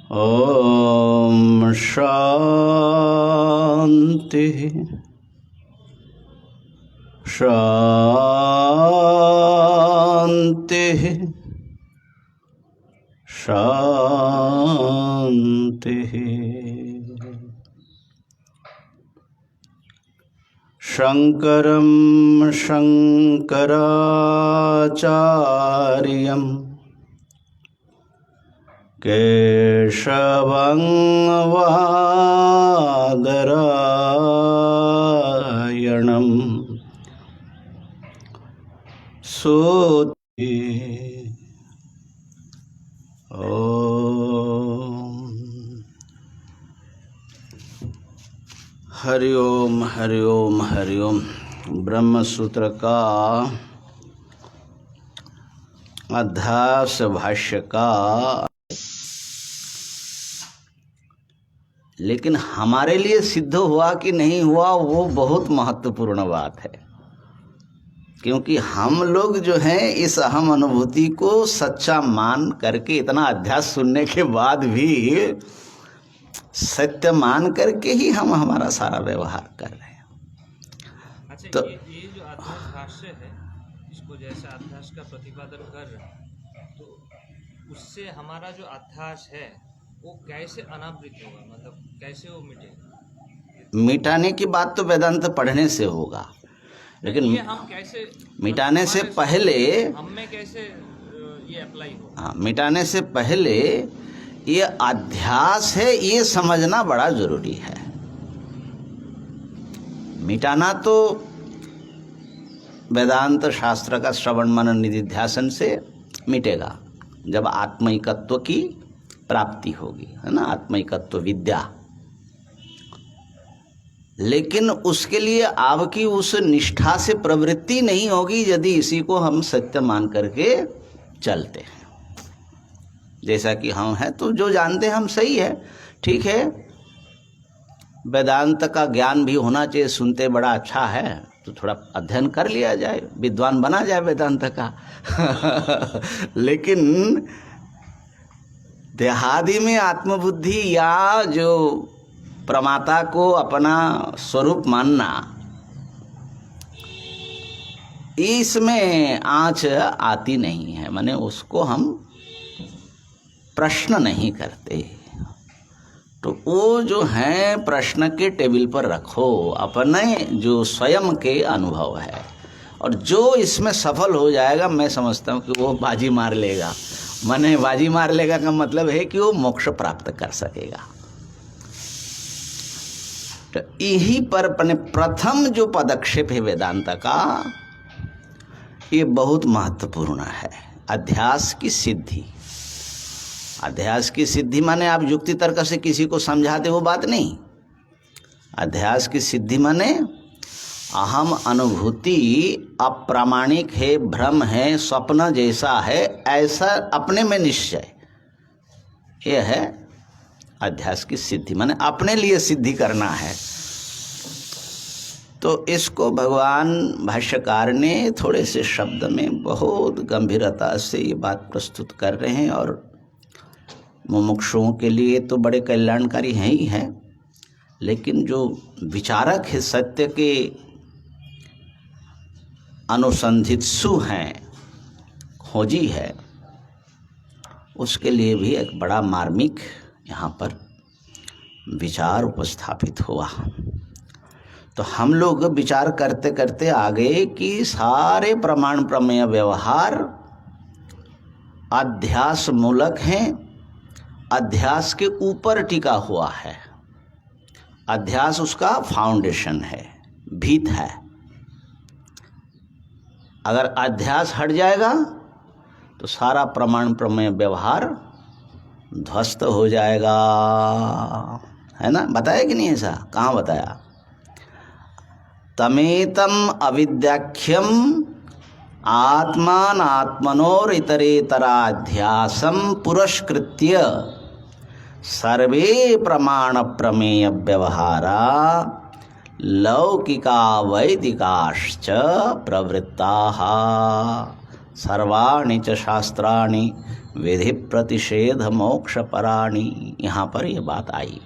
ओम शांति शांति शांति। शंकरं शंकराचार्यं केशवं वादरायणं सूति। ओम हरिओम हरिओम हरिओम। ब्रह्म सूत्र का अध्यास भाष्य का, लेकिन हमारे लिए सिद्ध हुआ कि नहीं हुआ वो बहुत महत्वपूर्ण बात है, क्योंकि हम लोग जो हैं इस अहम अनुभूति को सच्चा मान करके, इतना अध्यास सुनने के बाद भी सत्य मान करके ही हम हमारा सारा व्यवहार कर रहे हैं। अच्छा, तो ये जो अध्यास भाष्य है, इसको जैसे अध्यास का प्रतिपादन कर रहे हैं, तो उससे हमारा जो अध्यास है वो कैसे अनावृत होगा, मतलब कैसे वो मिटेगा? मिटाने की बात तो वेदांत पढ़ने से होगा, लेकिन ये हम कैसे मिटाने से पहले हम में कैसे ये अप्लाई हो? हाँ, मिटाने से पहले ये अध्यास है ये समझना बड़ा जरूरी है। मिटाना तो वेदांत शास्त्र का श्रवण मनन निधिध्यासन से मिटेगा, जब आत्मैकत्व की प्राप्ति होगी, है ना, आत्मैकत्व विद्या। लेकिन उसके लिए आपकी उस निष्ठा से प्रवृत्ति नहीं होगी यदि इसी को हम सत्य मान करके चलते हैं। जैसा कि हम हैं तो जो जानते हैं हम सही है, ठीक है, वेदांत का ज्ञान भी होना चाहिए, सुनते बड़ा अच्छा है तो थोड़ा अध्ययन कर लिया जाए, विद्वान बना जाए वेदांत का। लेकिन देहादि में आत्मबुद्धि या जो प्रमाता को अपना स्वरूप मानना, इसमें आँच आती नहीं है, माने उसको हम प्रश्न नहीं करते। तो वो जो है प्रश्न के टेबल पर रखो अपने जो स्वयं के अनुभव है, और जो इसमें सफल हो जाएगा मैं समझता हूँ कि वो बाजी मार लेगा। माने बाजी मार लेगा का मतलब है कि वो मोक्ष प्राप्त कर सकेगा। तो यही पर अपने प्रथम जो पदक्षेप है वेदांत का, ये बहुत महत्वपूर्ण है, अध्यास की सिद्धि। अध्यास की सिद्धि माने आप युक्ति तर्क से किसी को समझाते वो बात नहीं। अध्यास की सिद्धि माने अहम अनुभूति अप्रामाणिक है, भ्रम है, स्वप्न जैसा है, ऐसा अपने में निश्चय, यह है अध्यास की सिद्धि। माने अपने लिए सिद्धि करना है। तो इसको भगवान भाष्यकार ने थोड़े से शब्द में बहुत गंभीरता से ये बात प्रस्तुत कर रहे हैं, और मुमुक्षुओं के लिए तो बड़े कल्याणकारी हैं ही हैं, लेकिन जो विचारक है, सत्य के अनुसंधित्सु हैं, खोजी है, उसके लिए भी एक बड़ा मार्मिक यहाँ पर विचार उपस्थापित हुआ। तो हम लोग विचार करते करते आगे कि सारे प्रमाण प्रमेय व्यवहार अध्यास मूलक हैं, अध्यास के ऊपर टिका हुआ है। अध्यास उसका फाउंडेशन है, भीत है। अगर अध्यास हट जाएगा तो सारा प्रमाण प्रमेय व्यवहार ध्वस्त हो जाएगा, है ना। बताया कि नहीं ऐसा? कहाँ बताया? तमेतम अविद्याख्यम आत्मात्मनोर इतरेतराध्यासम पुरस्कृत्य सर्वे प्रमाण प्रमेय व्यवहारा लौकिका वैदिकाश्च प्रवृत्ताः सर्वाणि च शास्त्राणि विधि प्रतिषेध मोक्ष पराणि। यहाँ पर ये बात आई।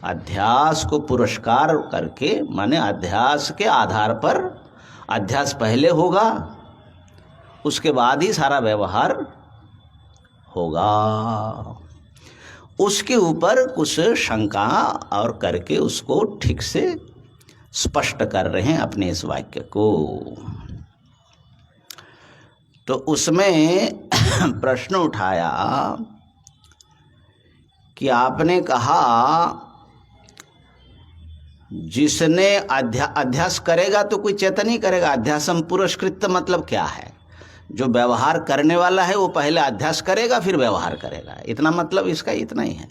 अध्यास को पुरस्कार करके, माने अध्यास के आधार पर, अध्यास पहले होगा उसके बाद ही सारा व्यवहार होगा। उसके ऊपर कुछ शंका और करके उसको ठीक से स्पष्ट कर रहे हैं अपने इस वाक्य को। तो उसमें प्रश्न उठाया कि आपने कहा जिसने अध्यास करेगा तो कोई चेतन ही करेगा। अध्यासम पुरस्कृत मतलब क्या है? जो व्यवहार करने वाला है वो पहले अध्यास करेगा फिर व्यवहार करेगा, इतना मतलब इसका इतना ही है।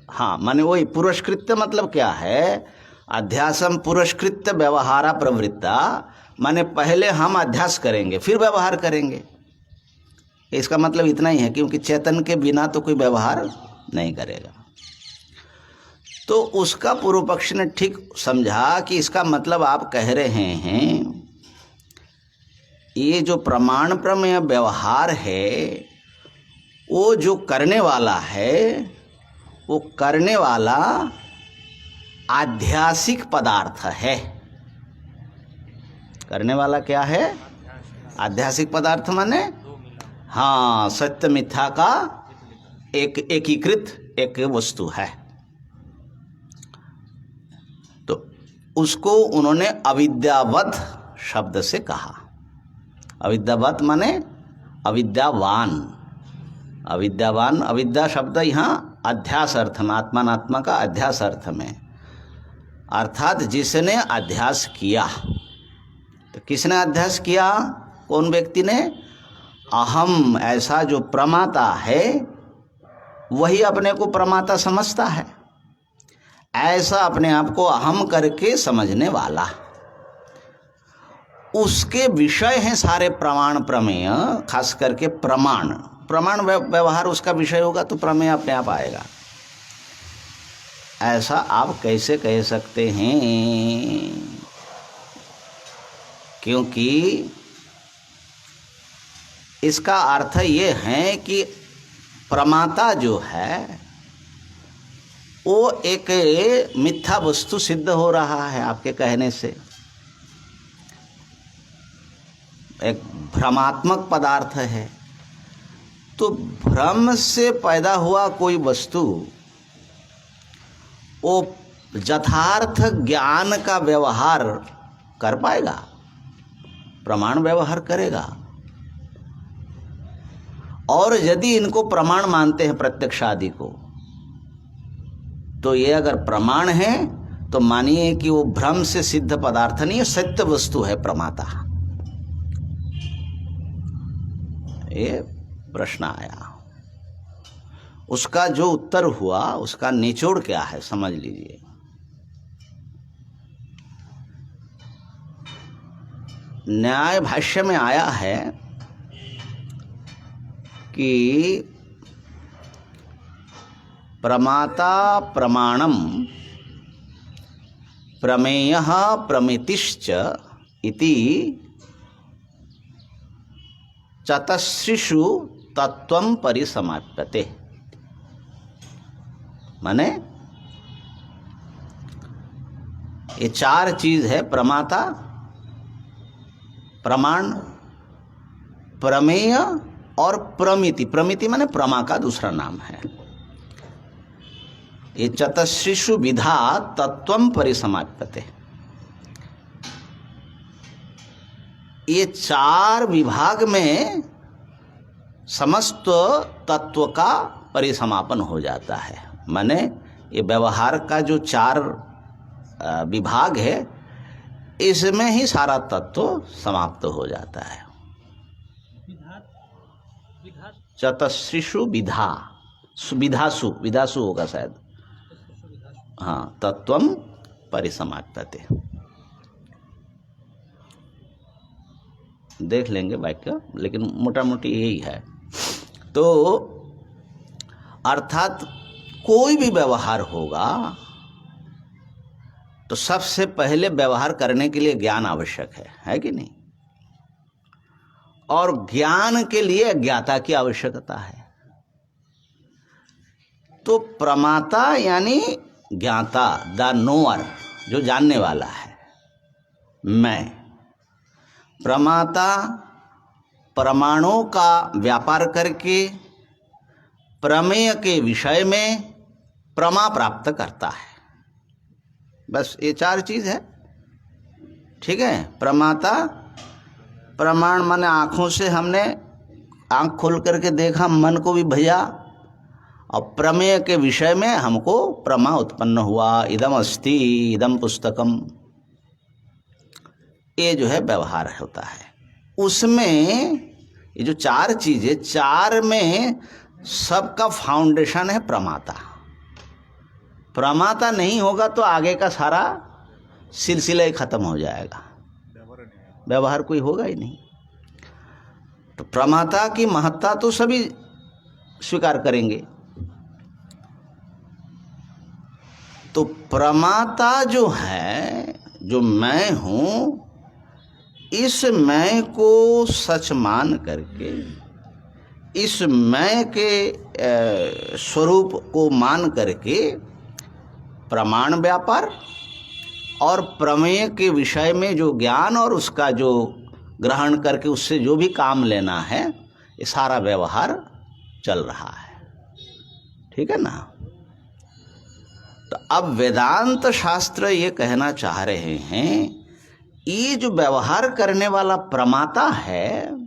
हाँ, माने वही पुरस्कृत मतलब क्या है? अध्यासम पुरस्कृत व्यवहारा प्रवृत्ता, माने पहले हम अध्यास करेंगे फिर व्यवहार करेंगे। इसका मतलब इतना ही है, क्योंकि चेतन के बिना तो कोई व्यवहार नहीं करेगा। तो उसका पूर्व पक्ष ने ठीक समझा कि इसका मतलब आप कह रहे हैं ये जो प्रमाण प्रमेय व्यवहार है वो जो करने वाला है, वो करने वाला आध्यासिक पदार्थ है। करने वाला क्या है? आध्यासिक पदार्थ माने हाँ, सत्य मिथ्या का एकीकृत एक वस्तु है। तो उसको उन्होंने अविद्यावत शब्द से कहा। अविद्यावत माने अविद्यावान। अविद्यावान, अविद्या शब्द यहाँ अध्यास अर्थ में, आत्मात्मा का अध्यास अर्थ में, अर्थात जिसने अध्यास किया। तो किसने अध्यास किया? कौन व्यक्ति ने? अहम, ऐसा जो प्रमाता है वही अपने को प्रमाता समझता है। ऐसा अपने आप को अहम करके समझने वाला, उसके विषय हैं सारे प्रमाण प्रमेय। खास करके प्रमाण व्यवहार उसका विषय होगा तो प्रमेय अपने आप आएगा। ऐसा आप कैसे कह सकते हैं? क्योंकि इसका अर्थ ये है कि प्रमाता जो है वो एक मिथ्या वस्तु सिद्ध हो रहा है आपके कहने से। एक भ्रमात्मक पदार्थ है। तो भ्रम से पैदा हुआ कोई वस्तु वो यथार्थ ज्ञान का व्यवहार कर पाएगा? प्रमाण व्यवहार करेगा। और यदि इनको प्रमाण मानते हैं प्रत्यक्ष आदि को, तो ये अगर प्रमाण है तो मानिए कि वो भ्रम से सिद्ध पदार्थ नहीं है, सत्य वस्तु है प्रमाता। ये प्रश्न आया। उसका जो उत्तर हुआ उसका निचोड़ क्या है समझ लीजिए। न्याय भाष्य में आया है कि प्रमाता प्रमाणम प्रमेयः प्रमितिश्च इति चतस्रिषु तत्वं परिसमाप्यते। माने ये चार चीज है: प्रमाता, प्रमाण, प्रमेय और प्रमिति। प्रमिति माने प्रमा का दूसरा नाम है। ये चतस्रिषु विधा तत्वं परिसमाप्यते। ये चार विभाग में समस्त तत्व का परिसमापन हो जाता है। माने ये व्यवहार का जो चार विभाग है इसमें ही सारा तत्व समाप्त हो जाता है। चतस्रिषु विधा, विधासु होगा शायद। हाँ, तत्वम परिसमाप्यते। देख लेंगे वाक्य, लेकिन मोटा मोटी यही है। तो अर्थात कोई भी व्यवहार होगा तो सबसे पहले व्यवहार करने के लिए ज्ञान आवश्यक है कि नहीं? और ज्ञान के लिए अज्ञाता की आवश्यकता है। तो प्रमाता यानी ज्ञाता, द नोअर, जो जानने वाला है, मैं। प्रमाता प्रमाणों का व्यापार करके प्रमेय के विषय में प्रमा प्राप्त करता है। बस ये 4 चीज है, ठीक है। प्रमाता, प्रमाण माने आँखों से हमने आँख खोल करके देखा, मन को भी भैया, और प्रमेय के विषय में हमको प्रमा उत्पन्न हुआ, इदम अस्ति, इदम पुस्तकम। ये जो है व्यवहार होता है। उसमें ये जो 4 चीजें, 4 में सबका फाउंडेशन है प्रमाता। प्रमाता नहीं होगा तो आगे का सारा सिलसिला ही खत्म हो जाएगा, व्यवहार कोई होगा ही नहीं। तो प्रमाता की महत्ता तो सभी स्वीकार करेंगे। तो प्रमाता जो है, जो मैं हूं, इस मैं को सच मान करके, इस मैं के स्वरूप को मान करके प्रमाण व्यापार और प्रमेय के विषय में जो ज्ञान और उसका जो ग्रहण करके उससे जो भी काम लेना है, ये सारा व्यवहार चल रहा है, ठीक है ना। तो अब वेदांत शास्त्र ये कहना चाह रहे हैं, ये जो व्यवहार करने वाला प्रमाता है,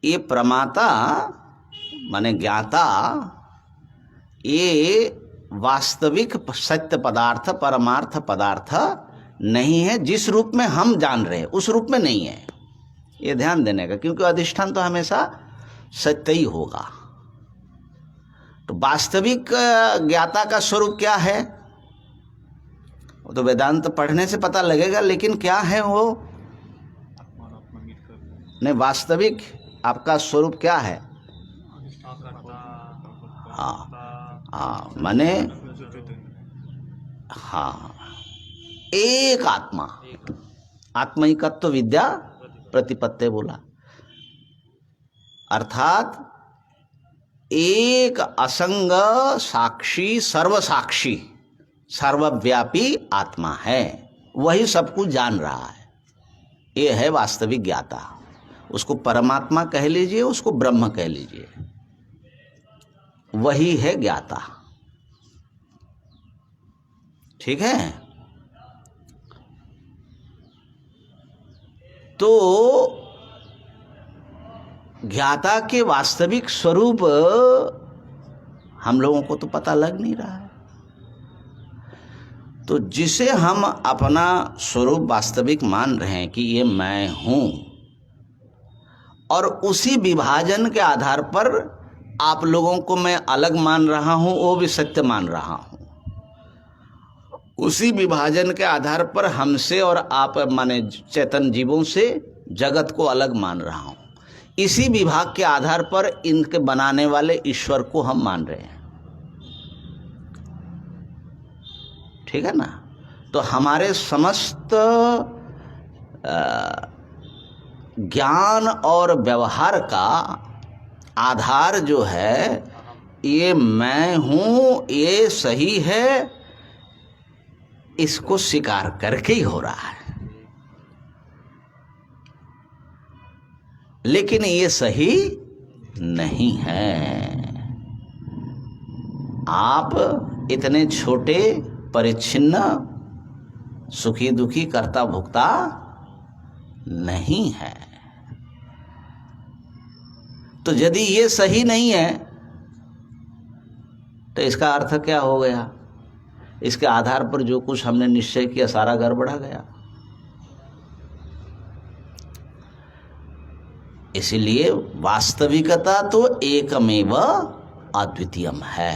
ये प्रमाता माने ज्ञाता, ये वास्तविक सत्य पदार्थ, परमार्थ पदार्थ नहीं है। जिस रूप में हम जान रहे हैं उस रूप में नहीं है, ये ध्यान देने का, क्योंकि अधिष्ठान तो हमेशा सत्य ही होगा। तो वास्तविक ज्ञाता का स्वरूप क्या है, वो तो वेदांत पढ़ने से पता लगेगा, लेकिन क्या है वो नहीं, वास्तविक आपका स्वरूप क्या है? हाँ माने हाँ, एक आत्मा, आत्मैकत्व विद्या प्रतिपत्ति बोला, अर्थात एक असंग साक्षी, सर्वसाक्षी, सर्वव्यापी आत्मा है, वही सब कुछ जान रहा है। ये है वास्तविक ज्ञाता। उसको परमात्मा कह लीजिए, उसको ब्रह्म कह लीजिए, वही है ज्ञाता, ठीक है। तो ज्ञाता के वास्तविक स्वरूप हम लोगों को तो पता लग नहीं रहा है। तो जिसे हम अपना स्वरूप वास्तविक मान रहे हैं कि ये मैं हूं, और उसी विभाजन के आधार पर आप लोगों को मैं अलग मान रहा हूं, वो भी सत्य मान रहा हूं। उसी विभाजन के आधार पर हमसे और आप माने चेतन जीवों से जगत को अलग मान रहा हूं। इसी विभाग के आधार पर इनके बनाने वाले ईश्वर को हम मान रहे हैं, ठीक है ना। तो हमारे समस्त ज्ञान और व्यवहार का आधार जो है, ये मैं हूं, ये सही है, इसको स्वीकार करके ही हो रहा है। लेकिन ये सही नहीं है। आप इतने छोटे परिच्छिन्न सुखी दुखी कर्ता भोक्ता नहीं है। तो यदि ये सही नहीं है तो इसका अर्थ क्या हो गया? इसके आधार पर जो कुछ हमने निश्चय किया सारा गड़बड़ा गया। इसलिए वास्तविकता तो एकमेव अद्वितीयम है।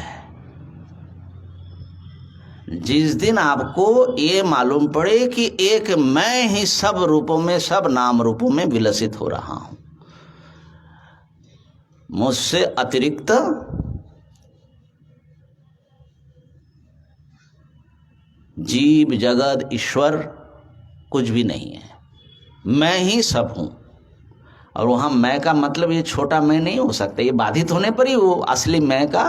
जिस दिन आपको ये मालूम पड़े कि एक मैं ही सब रूपों में, सब नाम रूपों में विलसित हो रहा हूं, मुझसे अतिरिक्त जीव जगत ईश्वर कुछ भी नहीं है, मैं ही सब हूँ। और वहाँ मैं का मतलब ये छोटा मैं नहीं हो सकता, ये बाधित होने पर ही वो असली मैं का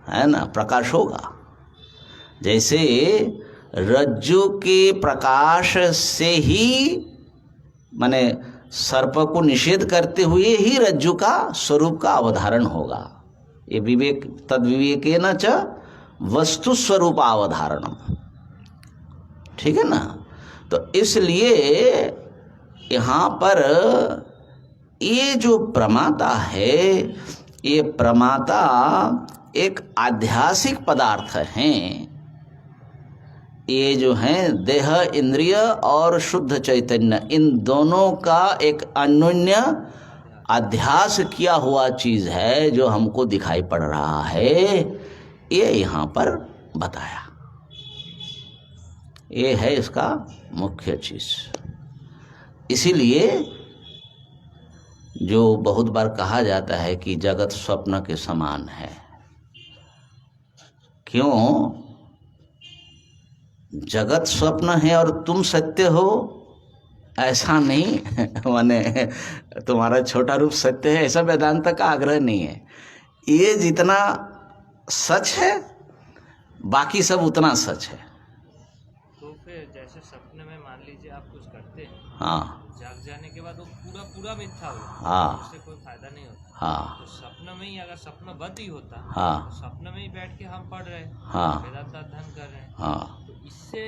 है ना प्रकाश होगा। जैसे रज्जु के प्रकाश से ही माने सर्प को निषेध करते हुए ही रज्जु का स्वरूप का अवधारण होगा। ये विवेक तद विवेकेन च वस्तु स्वरूप अवधारणम, ठीक है ना। तो इसलिए यहाँ पर ये जो प्रमाता है, ये प्रमाता एक आध्यासिक पदार्थ हैं। ये जो हैं देह इंद्रिय और शुद्ध चैतन्य, इन दोनों का एक अन्योन्य अध्यास किया हुआ चीज है जो हमको दिखाई पड़ रहा है। ये यहाँ पर बताया, ये है इसका मुख्य चीज। इसीलिए जो बहुत बार कहा जाता है कि जगत स्वप्न के समान है, क्यों? जगत स्वप्न है और तुम सत्य हो, ऐसा नहीं माने तुम्हारा छोटा रूप सत्य है, ऐसा वेदांत का आग्रह नहीं है। ये जितना सच है बाकी सब उतना सच है। तो फिर जैसे सपने में मान लीजिए आप कुछ करते हैं, हाँ जाग जाने के बाद वो पूरा मिथ्या होगा, हाँ उससे कोई फायदा नहीं होता। हाँ तो सपने में ही अगर सपनाबद्ध ही होता, हाँ तो सपने में ही बैठ के हम पढ़ रहे हैं, हाँ वेदांत अध्ययन कर रहे हैं, हाँ। तो इससे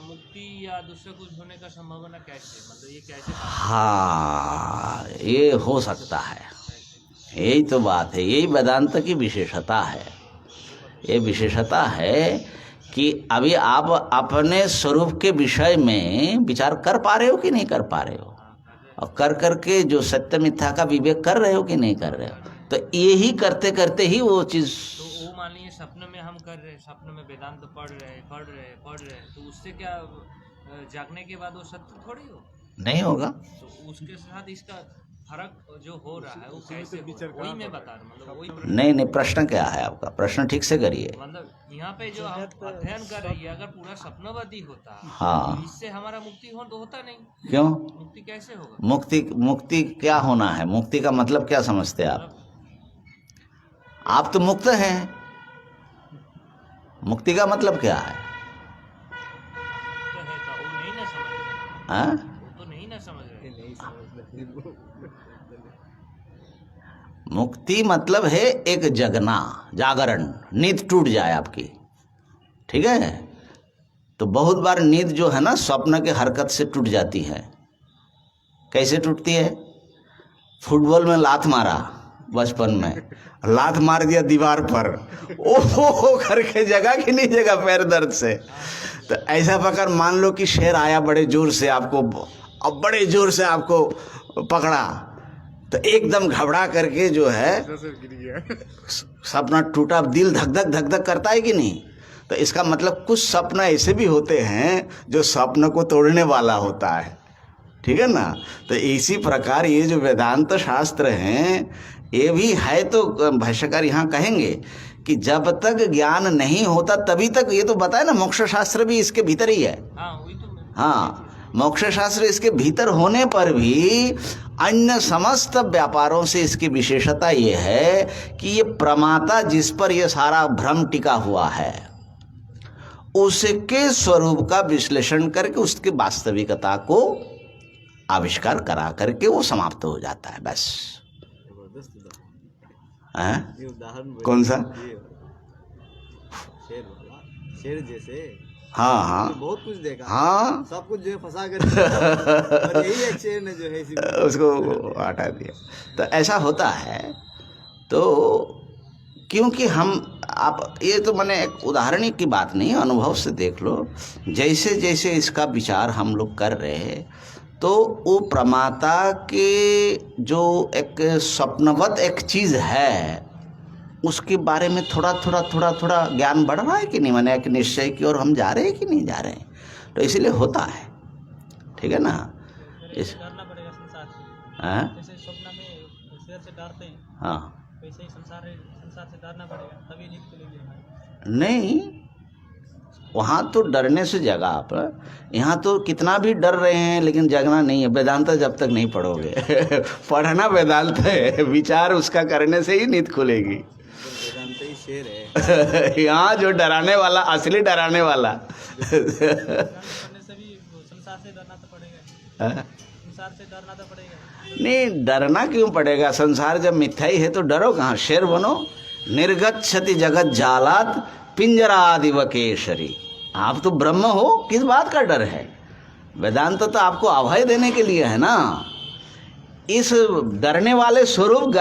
मुक्ति या दूसरा कुछ होने का संभावना कैसे, मतलब ये कैसे? हाँ ये हो सकता है, यही तो बात है, यही वेदांत की विशेषता है। ये विशेषता है कि अभी आप अपने स्वरूप के विषय में विचार कर पा रहे हो कि नहीं कर पा रहे हो, और कर करके जो सत्य मिथ्या का विवेक कर रहे हो कि नहीं कर रहे हो। तो यही करते करते ही वो चीज, तो वो मान लीजिए सपने में हम कर रहे हैं, सपने में वेदांत पढ़ रहे हैं, तो उससे क्या जागने के बाद वो सत्य थोड़ी हो नहीं होगा। तो उसके साथ इसका फर्क जो हो रहा है वो कैसे हो रहा है? वही मैं बता रहा हूँ, मतलब वही प्रश्न। नहीं प्रश्न क्या है आपका? प्रश्न ठीक से करिए। मतलब यहाँ पे जो हम अध्ययन कर रही है, अगर पूरा सपनावादी होता, हाँ, तो इससे हमारा मुक्ति हो तो होता नहीं। क्यों? मुक्ति कैसे होगा? मुक्ति क्या होना है? मुक्ति का मतलब क्या समझते हैं आप? आप तो मुक्त हैं, मुक्ति का मतलब क्या है? वो नहीं ना समझ रहे, हाँ? वो तो नहीं ना समझ रहे। मुक्ति मतलब है एक जगना, जागरण, नींद टूट जाए आपकी, ठीक है। तो बहुत बार नींद जो है ना स्वप्न के हरकत से टूट जाती है। कैसे टूटती है? फुटबॉल में लात मारा बचपन में, लात मार दिया दीवार पर, ओहो करके जगह की नहीं जगह पैर दर्द से। तो ऐसा पकड़, मान लो कि शेर आया बड़े जोर से आपको, अब बड़े जोर से आपको पकड़ा, तो एकदम घबरा करके जो है सपना टूटा, दिल धक धक करता है कि नहीं? तो इसका मतलब कुछ सपना ऐसे भी होते हैं जो स्वप्न को तोड़ने वाला होता है, ठीक है ना। तो इसी प्रकार ये जो वेदांत शास्त्र हैं ये भी है। तो भाष्यकार यहाँ कहेंगे कि जब तक ज्ञान नहीं होता तभी तक, ये तो बताए ना मोक्ष शास्त्र भी इसके भीतर ही है। हाँ, मोक्ष शास्त्र इसके भीतर होने पर भी अन्य समस्त व्यापारों से इसकी विशेषता ये है कि ये प्रमाता जिस पर ये सारा भ्रम टिका हुआ है उसके स्वरूप का विश्लेषण करके उसकी वास्तविकता को आविष्कार करा करके वो समाप्त हो जाता है, बस। कौन सा? शेर जैसे। हाँ हाँ, बहुत कुछ देखा, हाँ, सब कुछ जो है फंसा कर और यही एक शेर ने जो है उसको हटा दिया। तो ऐसा होता है। तो क्योंकि हम आप ये तो मैंने एक उदाहरण की बात नहीं, अनुभव से देख लो। जैसे जैसे इसका विचार हम लोग कर रहे हैं तो वो प्रमाता के जो एक स्वप्नवत एक चीज़ है उसके बारे में थोड़ा ज्ञान बढ़ रहा है कि नहीं, माने एक निश्चय की ओर हम जा रहे हैं कि नहीं जा रहे हैं। तो इसीलिए होता है, ठीक है ना। इस डरना पड़ेगा संसार से। हाँ जैसे स्वप्न में शेर से डरते हैं, हाँ, वैसे ही संसार से डरना पड़ेगा, तभी नींद खुलेगी हमारी। नहीं, वहाँ तो डरने से जगा आप। यहाँ तो कितना भी डर रहे हैं लेकिन जगना नहीं है। वेदांत जब तक नहीं पढ़ोगे पढ़ना वेदांत है, विचार उसका करने से ही नींद खुलेगी। वेदांत ही शेर है। यहाँ जो डराने वाला, असली डराने वाला पढ़ने से भी संसार से डरना तो पड़ेगा, संसार से डरना तो पड़ेगा। नहीं, डरना क्यों पड़ेगा? संसार जब मिथ्या ही है तो डरो कहाँ? शेर बनो। निर्गच्छति जगत जालात पिंजरादिव केशरी। आप तो ब्रह्म हो, किस बात का डर है? वेदांत तो आपको अभय देने के लिए है ना। इस डरने वाले स्वरूप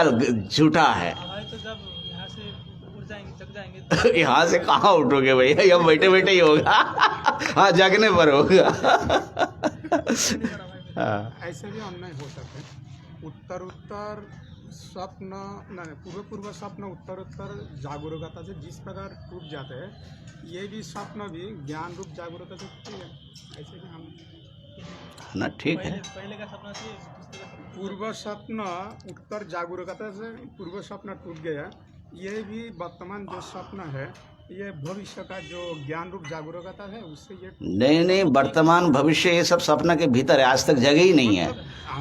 झूठा है। हवाई तो जब यहाँ से उड़ जाएंगे, जग जाएंगे तो यहाँ से कहाँ उठोगे भैया? यहाँ बैठे बैठे ही होगा। हाँ, जगने पर होगा। हाँ। ऐसे भी अन्य हो सकते। उत्तर स्वप्न नहीं, पूर्व स्वप्न उत्तर जागरूकता से जिस प्रकार टूट जाते हैं, ये भी स्वप्न भी ज्ञान रूप जागरूकता से टूटे हैं। ऐसे भी हम ना, ठीक है। पहले का सपना से दूसरे का सपना। पूर्व स्वप्न उत्तर जागरूकता से पूर्व स्वप्न टूट गया। ये भी वर्तमान जो स्वप्न है, ये भविष्य का जो ज्ञान रूप जागरूकता है उससे ये नहीं, वर्तमान भविष्य ये सब सपना के भीतर है। आज तक जगह ही नहीं है।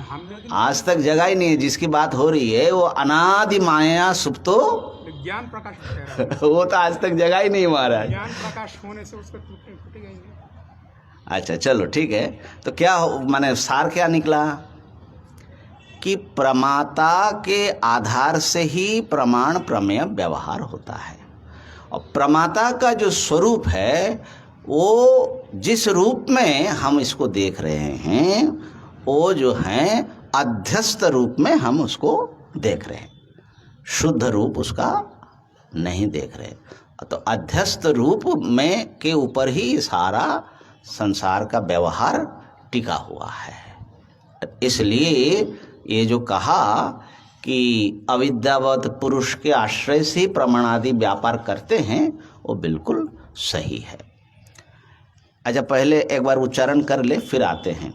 हमने आज तक जगह ही नहीं है। जिसकी बात हो रही है वो अनादि माया सुप्तो, ज्ञान प्रकाश कह रहा है। वो तो आज तक जगह ही नहीं महाराज। ज्ञान प्रकाश होने से उसको टूटेगा ही नहीं। अच्छा, चलो ठीक है। तो क्या माने सार क्या निकला कि प्रमाता के आधार से ही प्रमाण प्रमेय व्यवहार होता है। और प्रमाता का जो स्वरूप है वो जिस रूप में हम इसको देख रहे हैं, वो जो है अध्यस्त रूप में हम उसको देख रहे हैं, शुद्ध रूप उसका नहीं देख रहे। तो अध्यस्त रूप में के ऊपर ही सारा संसार का व्यवहार टिका हुआ है। इसलिए ये जो कहा कि अविद्यावत पुरुष के आश्रय से प्रमाणादि व्यापार करते हैं, वो बिल्कुल सही है। अच्छा, पहले एक बार उच्चारण कर ले, फिर आते हैं,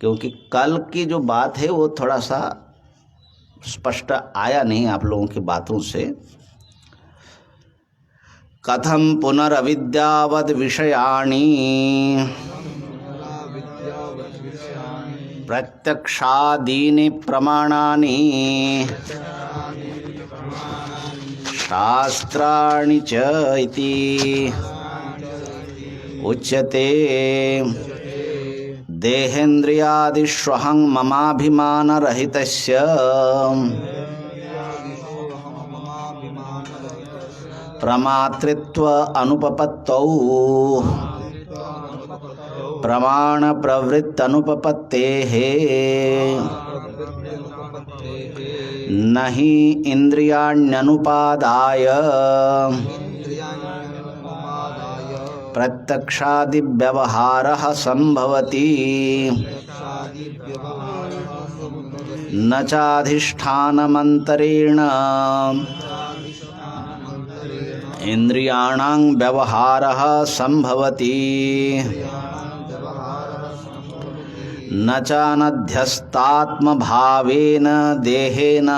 क्योंकि कल की जो बात है वो थोड़ा सा स्पष्ट आया नहीं आप लोगों की बातों से। कथम पुनरविद्यावद विषयाणि प्रत्यक्षादीनि प्रमाणानि शास्त्राणि च इति उच्यते। देहेन्द्रियादिष्वहं ममाभिमानरहितस्य प्रमातृत्व अनुपपत्तौ प्रमाण प्रवृत्त अनुपपत्तेः नहि इंद्रियाण्यनुपादाय प्रत्यक्षादि व्यवहारः संभवति न चाधिष्ठानमन्तरेण इंद्रियाणां व्यवहारः संभवति न चानध्यस्तात्मभावेन देहेन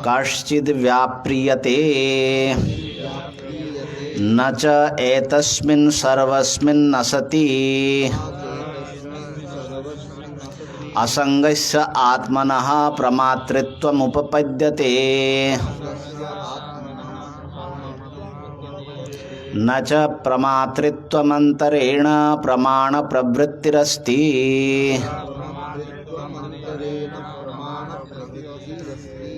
कश्चिद् व्याप्रियते न च एतस्मिन् सर्वस्मिन् असति असंगस्य आत्मनः प्रमातृत्वमुपपद्यते न च प्रमातृत्वमन्तरेण प्रमाण प्रवृत्तिरस्ति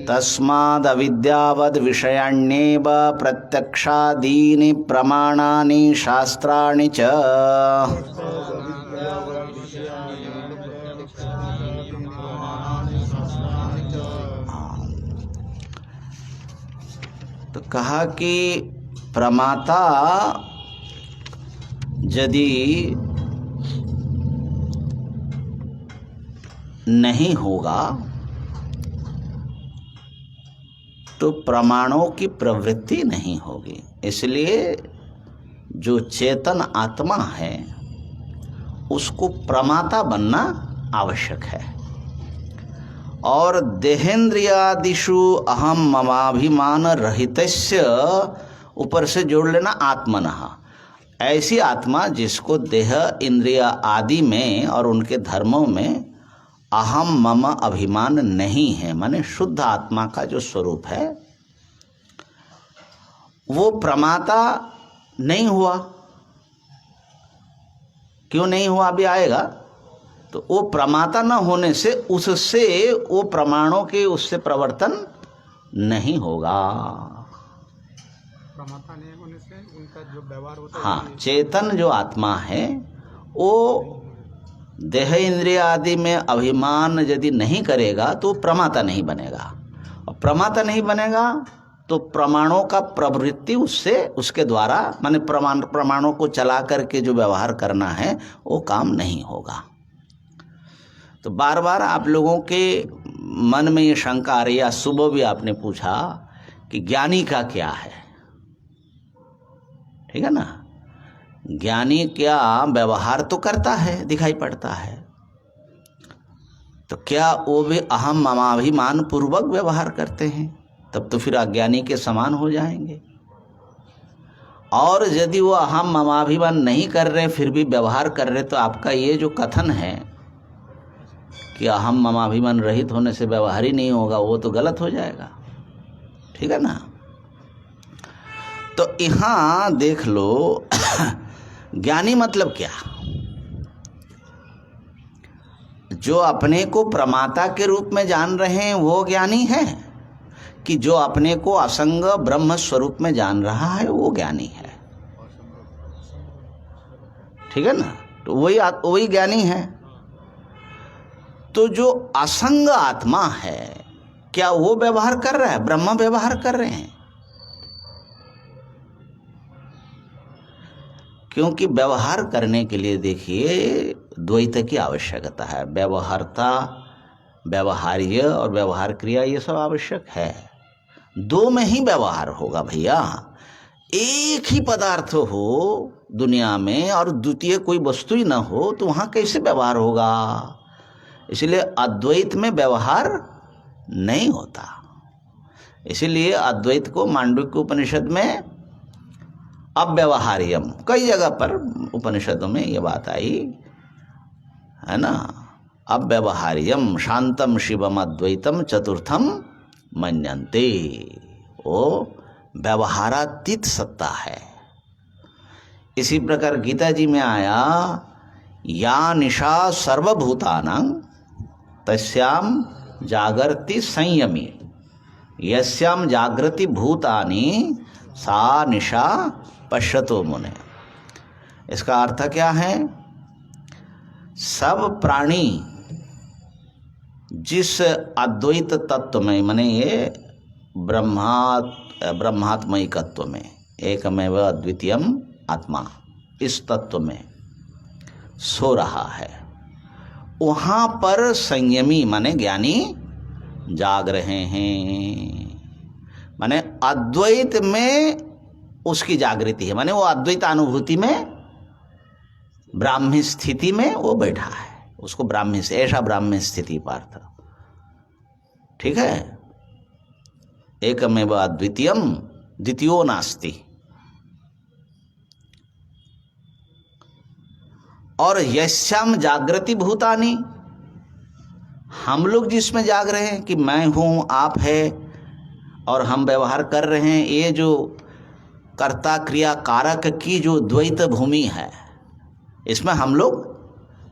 तस्मादविद्यावद् विषयाण्येव प्रत्यक्षादीनि प्रमाणानि शास्त्राणि च। तो कहा कि प्रमाता यदि नहीं होगा तो प्रमाणों की प्रवृत्ति नहीं होगी। इसलिए जो चेतन आत्मा है उसको प्रमाता बनना आवश्यक है। और देहेंद्रियादिषु अहम ममाभिमान रहितस्य ऊपर से जोड़ लेना आत्मनः। ऐसी आत्मा जिसको देह इंद्रिय आदि में और उनके धर्मों में अहम मम अभिमान नहीं है, माने शुद्ध आत्मा का जो स्वरूप है वो प्रमाता नहीं हुआ। क्यों नहीं हुआ अभी आएगा। तो वो प्रमाता न होने से उससे वो प्रमाणों के उससे प्रवर्तन नहीं होगा। प्रमाता नहीं होने से उनका जो व्यवहार होता है हाँ, चेतन जो आत्मा है वो देह इंद्रिय आदि में अभिमान यदि नहीं करेगा तो प्रमाता नहीं बनेगा, और प्रमाता नहीं बनेगा तो प्रमाणों का प्रवृत्ति उससे उसके द्वारा माने प्रमाणों को चला करके जो व्यवहार करना है वो काम नहीं होगा। तो बार बार आप लोगों के मन में ये शंका आ रही है, सुबह भी आपने पूछा कि ज्ञानी का क्या है, ठीक है ना। ज्ञानी क्या व्यवहार तो करता है, दिखाई पड़ता है, तो क्या वो भी अहम ममाभिमान पूर्वक व्यवहार करते हैं, तब तो फिर अज्ञानी के समान हो जाएंगे। और यदि वो अहम ममाभिमान नहीं कर रहे फिर भी व्यवहार कर रहे, तो आपका ये जो कथन है कि अहम ममाभिमान रहित होने से व्यवहार ही नहीं होगा, वो तो गलत हो जाएगा, ठीक है ना। तो यहाँ देख लो ज्ञानी मतलब क्या, जो अपने को प्रमाता के रूप में जान रहे हैं वो ज्ञानी है, कि जो अपने को असंग ब्रह्म स्वरूप में जान रहा है वो ज्ञानी है, ठीक है ना। तो वही ज्ञानी है। तो जो असंग आत्मा है क्या वो व्यवहार कर रहा है, ब्रह्म व्यवहार कर रहे हैं। क्योंकि व्यवहार करने के लिए देखिए द्वैत की आवश्यकता है, व्यवहारता, व्यवहार्य और व्यवहार क्रिया ये सब आवश्यक है। दो में ही व्यवहार होगा भैया। एक ही पदार्थ हो दुनिया में और द्वितीय कोई वस्तु ही ना हो तो वहाँ कैसे व्यवहार होगा। इसलिए अद्वैत में व्यवहार नहीं होता। इसीलिए अद्वैत को मांडुक्य उपनिषद में अव्यवहार्यम, कई जगह पर उपनिषदों में ये बात आई है ना, अव्यवहार्यम शांतम शिवम अद्वैतम चतुर्थम मन्यन्ते। वो व्यवहारातीत सत्ता है। इसी प्रकार गीता जी में आया या निशा सर्वभूतानां तस्याम जागर्ति संयमी यस्याम जागृति भूतानि सा निशा पश्यतो मुने। इसका अर्थ क्या है, सब प्राणी जिस अद्वैत तत्व में माने ये ब्रह्मात्मैकत्व में एकमेव अद्वितीयम आत्मा इस तत्व में सो रहा है, वहाँ पर संयमी माने ज्ञानी जाग रहे हैं। माने अद्वैत में उसकी जागृति है, माने वो अद्वैत अनुभूति में ब्राह्मी स्थिति में वो बैठा है, उसको ब्राह्मी से ऐसा ब्राह्मी स्थिति पार्थ, ठीक है। एकमेव अद्वितीयम द्वितीयो नास्ति। और यस्याम जागृति भूतानि, हम लोग जिसमें जाग रहे हैं कि मैं हूँ आप है और हम व्यवहार कर रहे हैं, ये जो कर्ता क्रिया कारक की जो द्वैत भूमि है इसमें हम लोग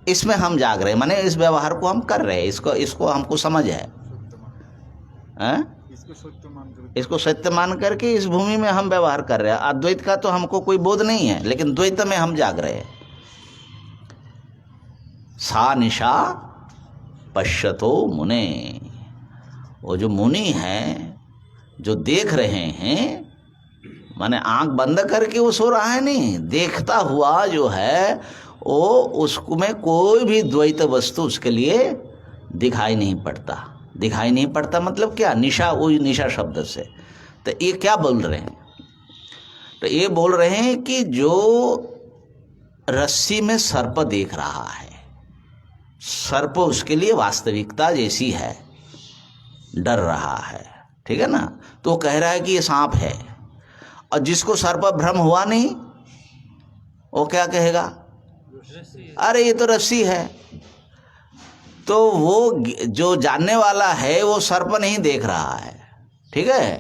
इसमें हम जाग रहे हैं, माने इस व्यवहार को हम कर रहे हैं, इसको हमको समझ है, इसको सत्य मान करके इस भूमि में हम व्यवहार कर रहे हैं। अद्वैत का तो हमको कोई बोध नहीं है, लेकिन द्वैत में हम जाग रहे हैं। सा निशा पश्यतो मुने, वो जो मुनि है जो देख रहे हैं, माने आंख बंद करके वो सो रहा है नहीं, देखता हुआ जो है वो उसको में कोई भी द्वैत वस्तु उसके लिए दिखाई नहीं पड़ता। दिखाई नहीं पड़ता मतलब क्या, निशा, वही निशा शब्द से। तो ये क्या बोल रहे हैं, तो ये बोल रहे हैं कि जो रस्सी में सर्प देख रहा है, सर्प उसके लिए वास्तविकता जैसी है, डर रहा है, ठीक है ना, तो कह रहा है कि ये सांप है। और जिसको सर्प भ्रम हुआ नहीं वो क्या कहेगा, अरे ये तो रस्सी है। तो वो जो जानने वाला है वो सर्प नहीं देख रहा है, ठीक है,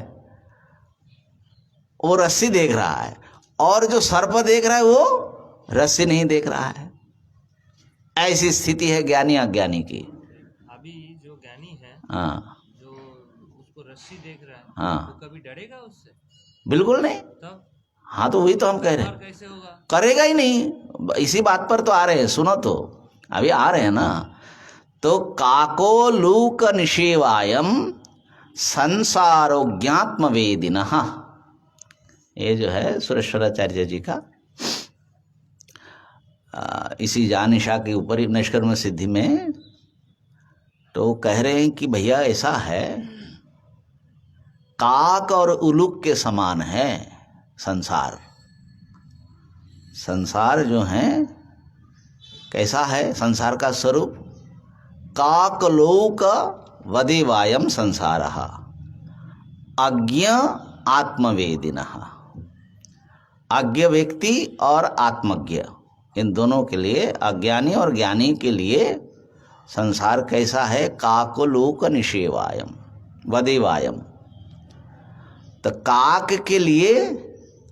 वो रस्सी देख रहा है, और जो सर्प देख रहा है वो रस्सी नहीं देख रहा है। ऐसी स्थिति है ज्ञानी अज्ञानी की। अभी जो ज्ञानी है, हाँ जो उसको रस्सी देख रहा है, हाँ, वो कभी डरेगा उससे? बिल्कुल नहीं। तब हाँ तो वही तो हम कह रहे और हैं, कैसे होगा? करेगा ही नहीं। इसी बात पर तो आ रहे हैं, सुनो तो अभी आ रहे हैं ना। तो काको लूक निषेवायम संसारोज्ञात्म वेदिनः, ये जो है सुरेश्वराचार्य जी का इसी जानिशा के ऊपर निष्कर्म सिद्धि में, तो कह रहे हैं कि भैया ऐसा है, काक और उलूक के समान है संसार। संसार जो है कैसा है, संसार का स्वरूप काकलोक वदेवायम संसारः अज्ञ आत्मवेदिनः। अज्ञ व्यक्ति और आत्मज्ञ, इन दोनों के लिए, अज्ञानी और ज्ञानी के लिए संसार कैसा है, काकलोक निषेवायम वदेवायम। तो काक के लिए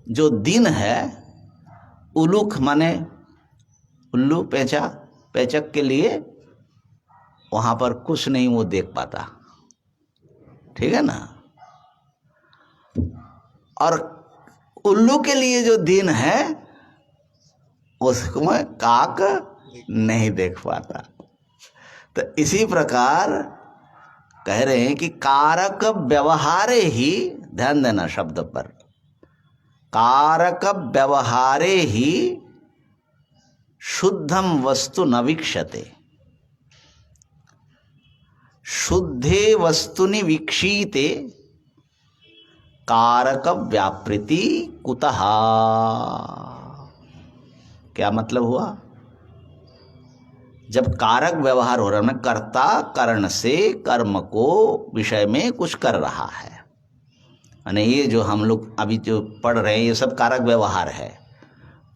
जो दिन है, उलूक माने उल्लू पेचक के लिए वहाँ पर कुछ नहीं वो देख पाता, ठीक है ना। और उल्लू के लिए जो दिन है उसमें काक नहीं देख पाता। तो इसी प्रकार कह रहे हैं कि कारक व्यवहारे ही, ध्यान देना शब्द पर, कारक व्यवहारे ही शुद्धम वस्तु न वीक्षते, शुद्धे वस्तुनि वीक्षीते कारक व्यापृति कुतः। क्या मतलब हुआ, जब कारक व्यवहार हो रहा है, कर्ता कर्ण से कर्म को विषय में कुछ कर रहा है, यानी ये जो हम लोग अभी जो पढ़ रहे हैं ये सब कारक व्यवहार है।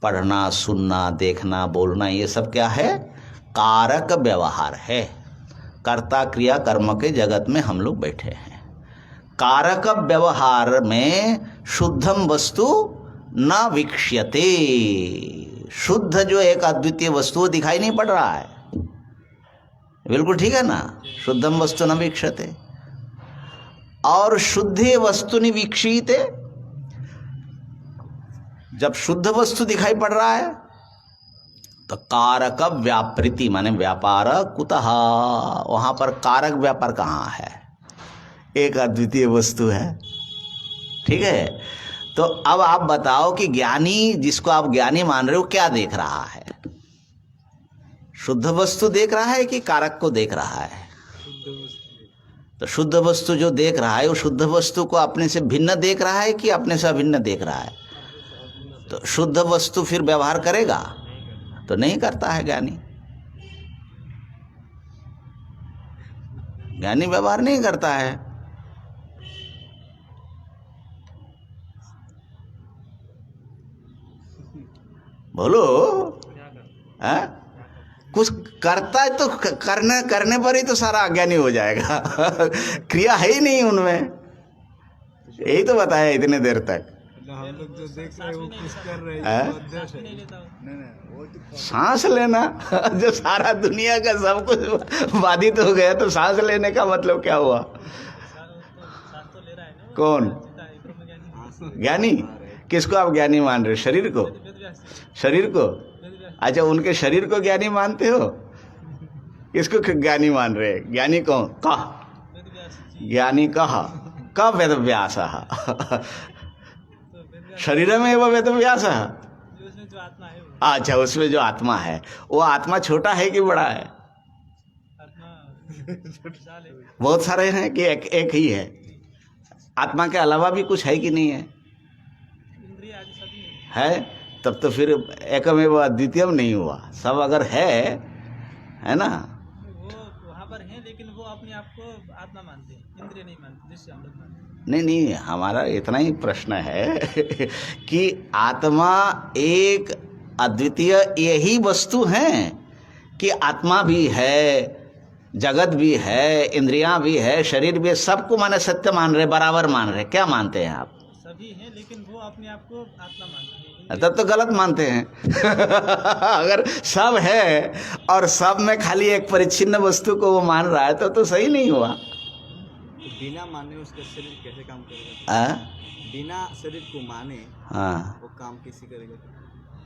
पढ़ना, सुनना, देखना, बोलना, ये सब क्या है, कारक व्यवहार है। कर्ता क्रिया कर्म के जगत में हम लोग बैठे हैं। कारक व्यवहार में शुद्धम वस्तु न वीक्ष्यते, शुद्ध जो एक अद्वितीय वस्तु दिखाई नहीं पड़ रहा है। बिल्कुल ठीक है ना, शुद्धम वस्तु न वीक्षते। और शुद्धे वस्तुनि वीक्षीते, जब शुद्ध वस्तु दिखाई पड़ रहा है तो कारक व्यापृति माने व्यापार कुतः, वहां पर कारक व्यापार कहाँ है, एक अद्वितीय वस्तु है, ठीक है। तो अब आप बताओ कि ज्ञानी, जिसको आप ज्ञानी मान रहे हो, क्या देख रहा है, शुद्ध वस्तु देख रहा है कि कारक को देख रहा है? तो शुद्ध वस्तु जो देख रहा है वो शुद्ध वस्तु को अपने से भिन्न देख रहा है कि अपने से अभिन्न देख रहा है? तो शुद्ध वस्तु फिर व्यवहार करेगा? तो नहीं करता है ज्ञानी। ज्ञानी व्यवहार नहीं करता है। बोलो, है? कुछ करता है तो करने पर ही तो सारा अज्ञानी हो जाएगा। क्रिया है ही नहीं उनमें, यही तो बताया इतने देर तक। हम लोग जो देख रहे हैं वो कुछ कर रहे हैं, हैं? वो अध्यक्ष है। नहीं वो तो सांस लेना, जब सारा दुनिया का सब कुछ बाधित हो गया तो सांस लेने का मतलब क्या हुआ? कौन ज्ञानी? किसको आप ज्ञानी मान रहे हो? शरीर को? शरीर को? अच्छा, उनके शरीर को ज्ञानी मानते हो? किसको ज्ञानी मान रहे? ज्ञानी कौन? कह ज्ञानी कहा क वेद व्यास शरीर में वो वेद व्यास। अच्छा, उसमें जो आत्मा है, वो आत्मा छोटा है कि बड़ा है? बहुत सारे हैं कि एक ही है? आत्मा के अलावा भी कुछ है कि नहीं है? है, तब तो फिर एकमेव अद्वितीयम नहीं हुआ। सब अगर है ना, वो वहाँ पर है, लेकिन लेकिन वो अपने आप को आत्मा मानते हैं, इंद्रिय नहीं मानते, जिससे हम लोग मानते हैं। नहीं नहीं, हमारा इतना ही प्रश्न है कि आत्मा एक अद्वितीय यही वस्तु है कि आत्मा भी है, जगत भी है, इंद्रियां भी है, शरीर भी है, सबको माने सत्य मान रहे, बराबर मान रहे, क्या मानते हैं आप? सभी हैं, लेकिन वो अपने आप को आत्मा मानते हैं। तब तो गलत मानते हैं अगर सब है और सब में खाली एक परिच्छिन्न वस्तु को वो मान रहा है तो सही नहीं हुआ। तो बिना माने उसका शरीर कैसे काम करेगा? आ? बिना शरीर को माने हाँ, वो काम कैसे करेगा?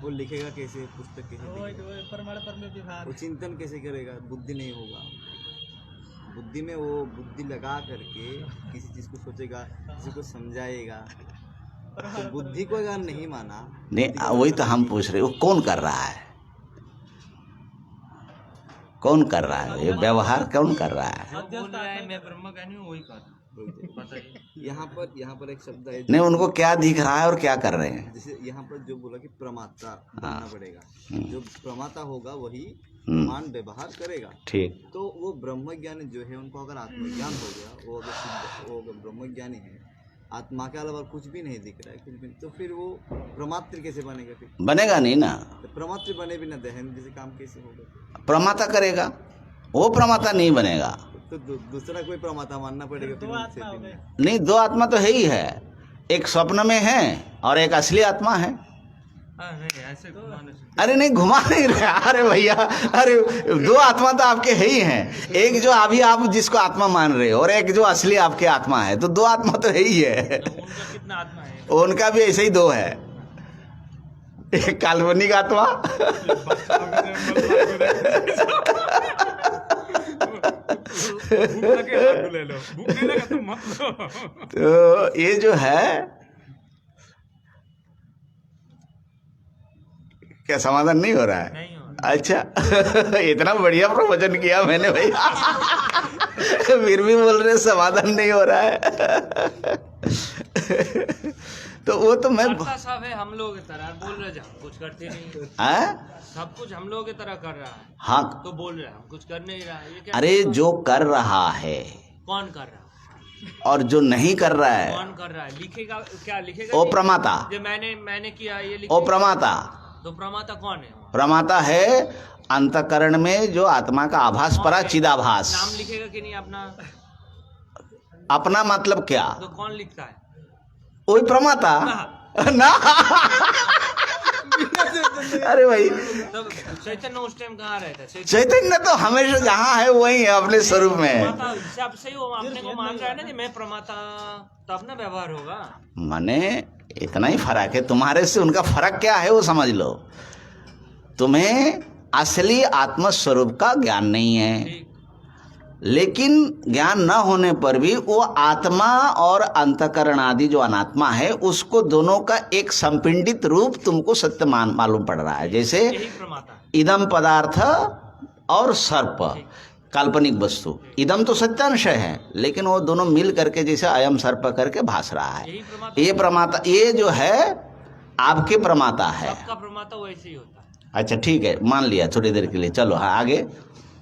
वो लिखेगा कैसे, पुस्तक कैसे वो लिखेगा? परमाणु पर में विभाग वो चिंतन कैसे करेगा? बुद्धि नहीं होगा। बुद्धि में वो बुद्धि लगा करके किसी चीज को सोचेगा, किसी को समझाएगा। तो बुद्धि को अगर नहीं माना, नहीं वही तो हम पूछ रहे, वो कौन कर रहा है? कौन कर रहा है? ये व्यवहार कौन कर रहा है? जो बोल रहा है मैं ब्रह्मज्ञानी हूँ वही कर रहा हूँ। बताइए। यहाँ पर एक शब्द है नहीं, उनको क्या दिख रहा है और क्या कर रहे हैं? जैसे यहाँ पर जो बोला कि प्रमाता बनना पड़ेगा। जो प्रमाता होगा वही हम्म। मान व्यवहार करेगा। ठीक। तो वो ब्रह्मज्ञानी जो है, उनको अगर आत्मज्ञान हो गया, वो अगर सिद्ध, वो अगर ब्रह्मज्ञानी है, आत्मा के अलावा कुछ भी नहीं दिख रहा है, कुछ भी, तो फिर वो प्रमात्र कैसे बनेगा? फिर बनेगा नहीं ना, तो प्रमात्र बने बिना दहन जैसे काम कैसे होगा? प्रमाता करेगा, वो प्रमाता नहीं बनेगा। तो दूसरा कोई प्रमाता मानना पड़ेगा फिर दो उनसे आत्मा हो भी। गए। नहीं, दो आत्मा तो है ही है, एक स्वप्न में है और एक असली आत्मा है। हाँ नहीं, ऐसे घुमाने से अरे नहीं, घुमा नहीं रहे, अरे भैया, अरे दो आत्मा तो आपके है ही हैं, एक जो अभी आप जिसको आत्मा मान रहे हो और एक जो असली आपके आत्मा है, तो दो आत्मा तो है ही है। तो उनका कितना आत्मा है? उनका भी ऐसे ही दो है, एक काल्पनिक आत्मा तो ये जो है, क्या समाधान नहीं हो रहा है? नहीं हो। अच्छा इतना बढ़िया प्रवचन किया मैंने भाई फिर भी बोल रहे समाधान नहीं हो रहा है तो वो तो मैं करता सब है हम लोग की तरह, बोल रहे हम कुछ करते नहीं, सब कुछ हम लोग की तरह कर रहा है। हाँ, तो बोल रहे हम कुछ कर नहीं रहा है, ये क्या? अरे जो कर रहा है कौन कर रहा है? और जो नहीं कर रहा है कौन कर रहा है? लिखेगा क्या? लिखेगा वो नहीं? प्रमाता, जो मैंने किया ये वो लिखेगा। प्रमाता। तो प्रमाता कौन है? प्रमाता है अंतकरण में जो आत्मा का आभास परा चिदाभास। नाम लिखेगा कि नहीं अपना? अपना मतलब क्या? तो कौन लिखता है? वही प्रमाता ना अरे भाई, तब चैतन्य उस टाइम कहाँ रहता है? चैतन्य तो हमेशा जहाँ है वही है, अपने स्वरूप में। प्रमाता हिसाब से ही वो अपने को मान रहा है ना कि मैं प्रमाता, तब ना व्यवहार होगा। माने इतना ही फर्क है, तुम्हारे से उनका फर्क क्या है वो समझ लो। तुम्हें असली आत्म स्वरूप का ज्ञान नहीं है, ठीक। लेकिन ज्ञान न होने पर भी वो आत्मा और अंतकरण आदि जो अनात्मा है उसको दोनों का एक संपिंडित रूप तुमको सत्य मालूम पड़ रहा है। जैसे यही प्रमाता। इदम पदार्थ और सर्प काल्पनिक वस्तु, इदम तो सत्यांश है, लेकिन वो दोनों मिल करके जैसे अयम सर्प करके भास रहा है। यही प्रमाता। ये प्रमाता, ये जो है आपके प्रमाता है। सबका प्रमाता वैसे ही होता है। अच्छा ठीक है, मान लिया थोड़ी देर के लिए, चलो हाँ आगे।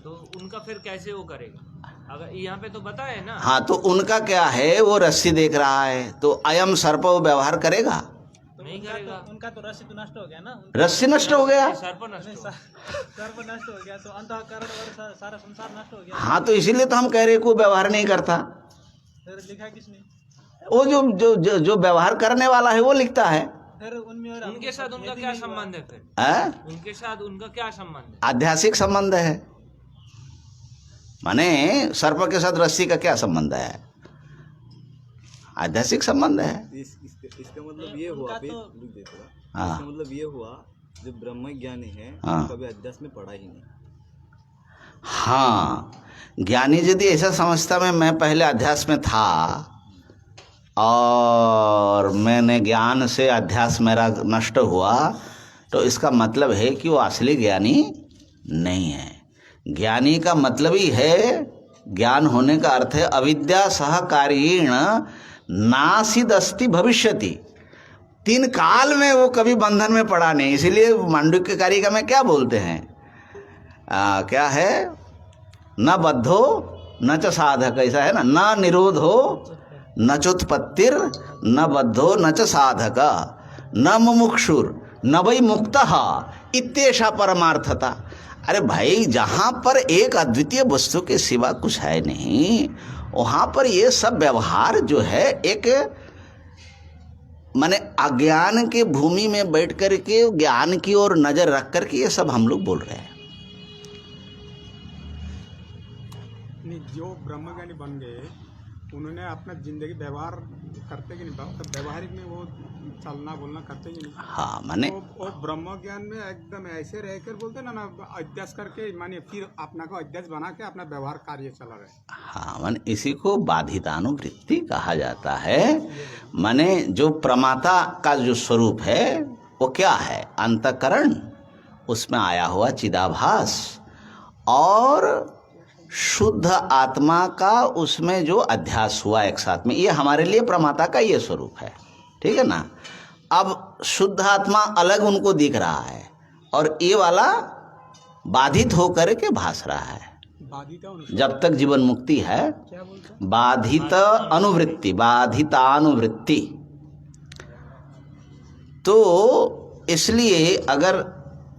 तो उनका फिर कैसे वो करेगा? अगर यहाँ पे तो बताए ना। हाँ, तो उनका क्या है, वो रस्सी देख रहा है तो अयम सर्प वो व्यवहार करेगा? नहीं करेगा। उनका तो रस्सी तो नष्ट हो गया ना, रस्सी नष्ट हो गया। सर्प नष्ट हो। सर्प नष्ट हो गया तो अंतःकरण और सारा संसार नष्ट हो गया। हाँ, तो इसीलिए तो हम कह रहे को व्यवहार नहीं करता। फिर लिखा किसने? वो जो जो जो, जो व्यवहार करने वाला है वो लिखता है। फिर उनमें और उनके साथ उनका क्या संबंध है फिर? है? उनके साथ उनका क्या संबंध है? आध्यात्मिक संबंध है। माने सर्प के साथ रस्सी का क्या संबंध है? आध्यात्मिक संबंध है। इसका मतलब ये हुआ, फिर रुक दे थोड़ा। हाँ। इसका मतलब ये हुआ जो ब्रह्म ज्ञानी है हाँ। कभी अध्यात्म में पढ़ा ही नहीं। हाँ, ज्ञानी यदि ऐसा समझता मैं पहले अध्यास में था और मैंने ज्ञान से अध्यास मेरा नष्ट हुआ, तो इसका मतलब है कि वो असली ज्ञानी नहीं है। ज्ञानी का मतलब ही है, ज्ञान होने का अर्थ है अविद्या सहकारीण नासिद अस्ति भविष्यति। 3 काल में वो कभी बंधन में पड़ा नहीं। इसीलिए मांडुक्य कारिका में क्या बोलते हैं, क्या है, न बद्धो न च साधक, ऐसा है ना, न निरोधो न चोत्पत्तिर न बद्धो न च साधक न मुमुक्षुर न वै मुक्तः इत्येषा परमार्थता। अरे भाई, जहाँ पर एक अद्वितीय वस्तु के सिवा कुछ है नहीं, वहाँ पर ये सब व्यवहार जो है एक माने अज्ञान के भूमि में बैठ कर के ज्ञान की ओर नजर रख कर के ये सब हम लोग बोल रहे हैं। नहीं, जो ब्रह्मज्ञानी बन गए उन्होंने अपना जिंदगी व्यवहार करते कि नहीं, व्यवहारिक में वो चलना बोलना करते कि नहीं? हाँ, माने वो ब्रह्म ज्ञान में एकदम ऐसे रहकर बोलते ना अध्यास करके, माने फिर अपना को अध्यास बना के अपना व्यवहार कार्य चला रहे। हाँ, माने इसी को बाधितानुवृत्ति कहा जाता है। माने जो प्रमाता का जो स्वरूप है वो क्या है? अंतःकरण, उसमें आया हुआ चिदाभास और शुद्ध आत्मा का उसमें जो अध्यास हुआ एक साथ में, ये हमारे लिए प्रमाता का ये स्वरूप है। ठीक है ना। अब शुद्ध आत्मा अलग उनको दिख रहा है और ये वाला बाधित होकर के भास रहा है। जब तक जीवन मुक्ति है, बाधित अनुवृत्ति, बाधितानुवृत्ति। तो इसलिए अगर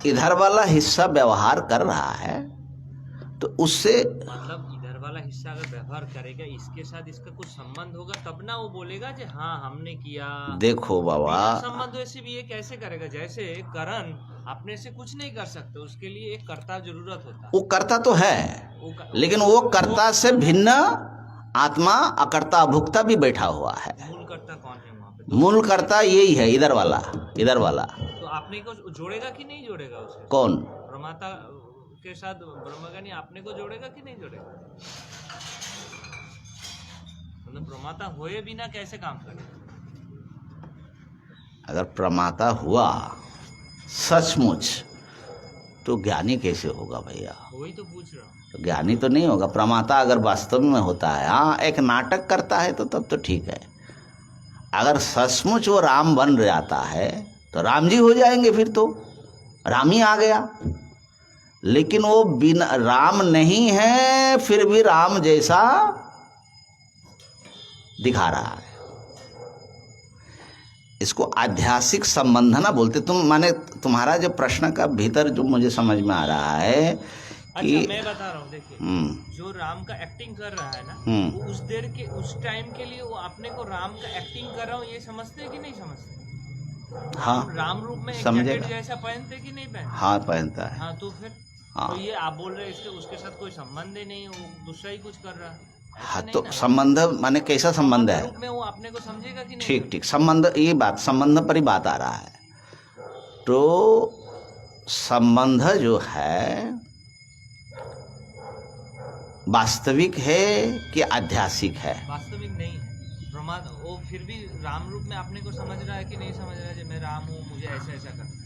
इधर वाला हिस्सा व्यवहार कर रहा है तो उससे मतलब इधर वाला हिस्सा अगर व्यवहार करेगा, इसके साथ इसका कुछ संबंध होगा तब ना वो बोलेगा कि हाँ हमने किया। देखो बाबा, संबंध वैसे भी ये कैसे करेगा? जैसे करण अपने से कुछ नहीं कर सकते, उसके लिए एक कर्ता जरूरत होता है। वो कर्ता तो है, लेकिन वो कर्ता से भिन्न आत्मा अकर्ता अभुक्ता भी बैठा हुआ है। मूल कर्ता कौन है वहाँ पे? मूल कर्ता यही है, इधर वाला, इधर वाला। तो आपने को जोड़ेगा कि नहीं जोड़ेगा उसे? कौन? प्रमाता के साथ ब्रह्मज्ञानी आपने को जोड़ेगा कि नहीं जोड़ेगा? मतलब प्रमाता हुए बिना कैसे काम करेगा? अगर प्रमाता हुआ सचमुच तो ज्ञानी कैसे होगा भैया? वही तो पूछ रहा हूँ। तो ज्ञानी तो नहीं होगा। प्रमाता अगर वास्तव में होता है, हाँ एक नाटक करता है तो तब तो ठीक है। अगर सचमुच वो राम बन जाता है तो राम जी हो जाएंगे, फिर तो राम ही आ गया। लेकिन वो बिना राम नहीं है, फिर भी राम जैसा दिखा रहा है। इसको आध्यासिक संबंध ना बोलते। तुम माने तुम्हारा जो प्रश्न का भीतर जो मुझे समझ में आ रहा है कि अच्छा, मैं बता रहा हूँ, देखिए जो राम का एक्टिंग कर रहा है ना, वो उस देर के उस टाइम के लिए वो अपने को राम का एक्टिंग कर रहा हूँ ये समझते हैं कि नहीं समझते? हाँ, राम रूप में एक समझेगा। जैकेट जैसा पहनते कि नहीं पहनते? हाँ, पहनता है। हाँ, तो फिर हाँ। तो ये आप बोल रहे हैं इसके उसके साथ कोई संबंध ही नहीं, वो दूसरा ही कुछ कर रहा है। हाँ, तो संबंध माने कैसा संबंध है? रूप में वो अपने को समझेगा कि नहीं? ठीक ठीक, संबंध, ये बात संबंध पर ही बात आ रहा है। तो संबंध जो है वास्तविक है कि आध्यासिक है? वास्तविक नहीं है। प्रमाद वो फिर भी राम रूप में अपने को समझ रहा है कि नहीं समझ रहा है? जो मैं राम हूँ, मुझे ऐसा ऐसा करना है।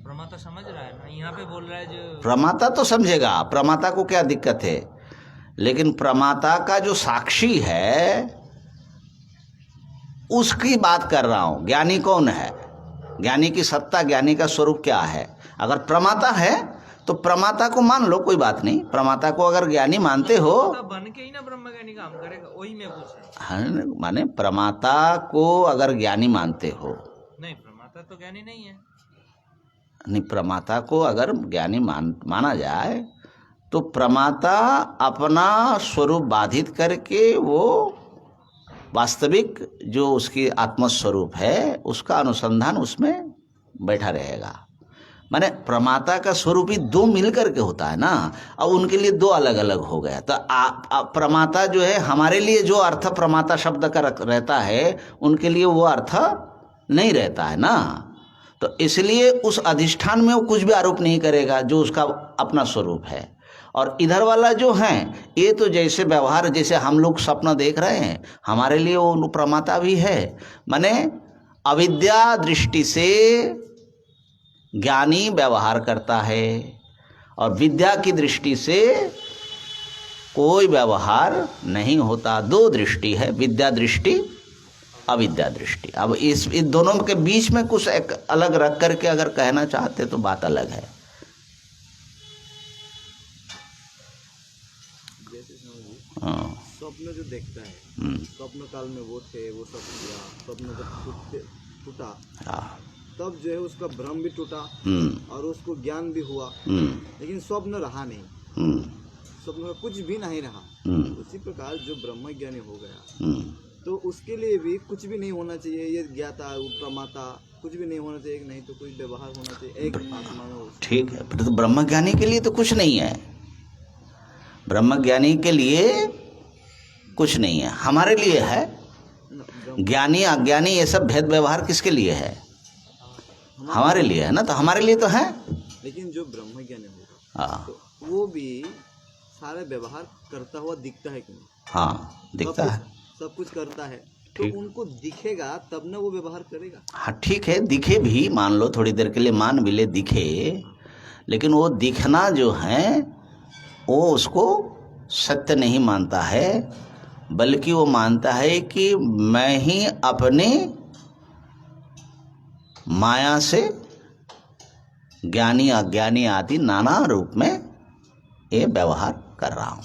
प्रमाता समझ रहा है ना? यहाँ पे बोल रहा है जो प्रमाता तो समझेगा, प्रमाता को क्या दिक्कत है। लेकिन प्रमाता का जो साक्षी है उसकी बात कर रहा हूं। ज्ञानी कौन है? ज्ञानी की सत्ता, ज्ञानी का स्वरूप क्या है? अगर प्रमाता है तो प्रमाता को मान लो, कोई बात नहीं। प्रमाता को अगर ज्ञानी मानते हो, बन के ही ना ब्रह्मज्ञानी काम करेगा, वही मैं पूछ रहा हाँ, माने प्रमाता को अगर ज्ञानी मानते हो। नहीं, प्रमाता तो ज्ञानी नहीं है। नहीं, प्रमाता को अगर ज्ञानी माना जाए तो प्रमाता अपना स्वरूप बाधित करके वो वास्तविक जो उसकी आत्मस्वरूप है उसका अनुसंधान उसमें बैठा रहेगा। माने प्रमाता का स्वरूप ही दो मिल करके होता है ना। अब उनके लिए दो अलग अलग हो गया। तो प्रमाता जो है, हमारे लिए जो अर्थ प्रमाता शब्द का रहता है उनके लिए वो अर्थ नहीं रहता है ना। तो इसलिए उस अधिष्ठान में वो कुछ भी आरोप नहीं करेगा जो उसका अपना स्वरूप है। और इधर वाला जो है, ये तो जैसे व्यवहार, जैसे हम लोग स्वप्न देख रहे हैं, हमारे लिए वो प्रमाता भी है। माने अविद्या दृष्टि से ज्ञानी व्यवहार करता है और विद्या की दृष्टि से कोई व्यवहार नहीं होता। दो दृष्टि है, विद्या दृष्टि, अविद्या दृष्टि। अब इस दोनों के बीच में कुछ एक अलग रख करके अगर कहना चाहते तो बात अलग है। कृष्ण जी, हाँ, स्वप्न जो देखता है, हम्म, स्वप्न काल में वो थे, वो सब किया, स्वप्न जब टूटा हाँ, तब जो है उसका भ्रम भी टूटा और उसको ज्ञान भी हुआ, लेकिन स्वप्न रहा नहीं, स्वप्न में कुछ भी नहीं रहा। उसी प्रकार जो ब्रह्म ज्ञानी हो गया तो उसके लिए भी कुछ भी नहीं होना चाहिए, ये ज्ञाता प्रमाता कुछ भी नहीं होना चाहिए, नहीं तो कोई व्यवहार होना चाहिए एक आत्मा में उसका। ठीक है, फिर तो ब्रह्मज्ञानी के लिए तो कुछ नहीं है, ब्रह्मज्ञानी के लिए कुछ नहीं है, हमारे लिए है। ज्ञानी अज्ञानी ये सब भेद व्यवहार किसके लिए है? हमारे लिए है ना, तो हमारे लिए तो है। लेकिन जो ब्रह्म ज्ञानी होगा हाँ, तो वो भी सारे व्यवहार करता हुआ दिखता है कि नहीं? हाँ, दिखता है। सब कुछ करता है तो ठीक। उनको दिखेगा तब ना वो व्यवहार करेगा। हाँ ठीक है, दिखे भी, मान लो थोड़ी देर के लिए मान भी ले दिखे, लेकिन वो दिखना जो है वो उसको सत्य नहीं मानता है, बल्कि वो मानता है कि मैं ही अपने माया से ज्ञानी अज्ञानी आदि नाना रूप में ये व्यवहार कर रहा हूँ।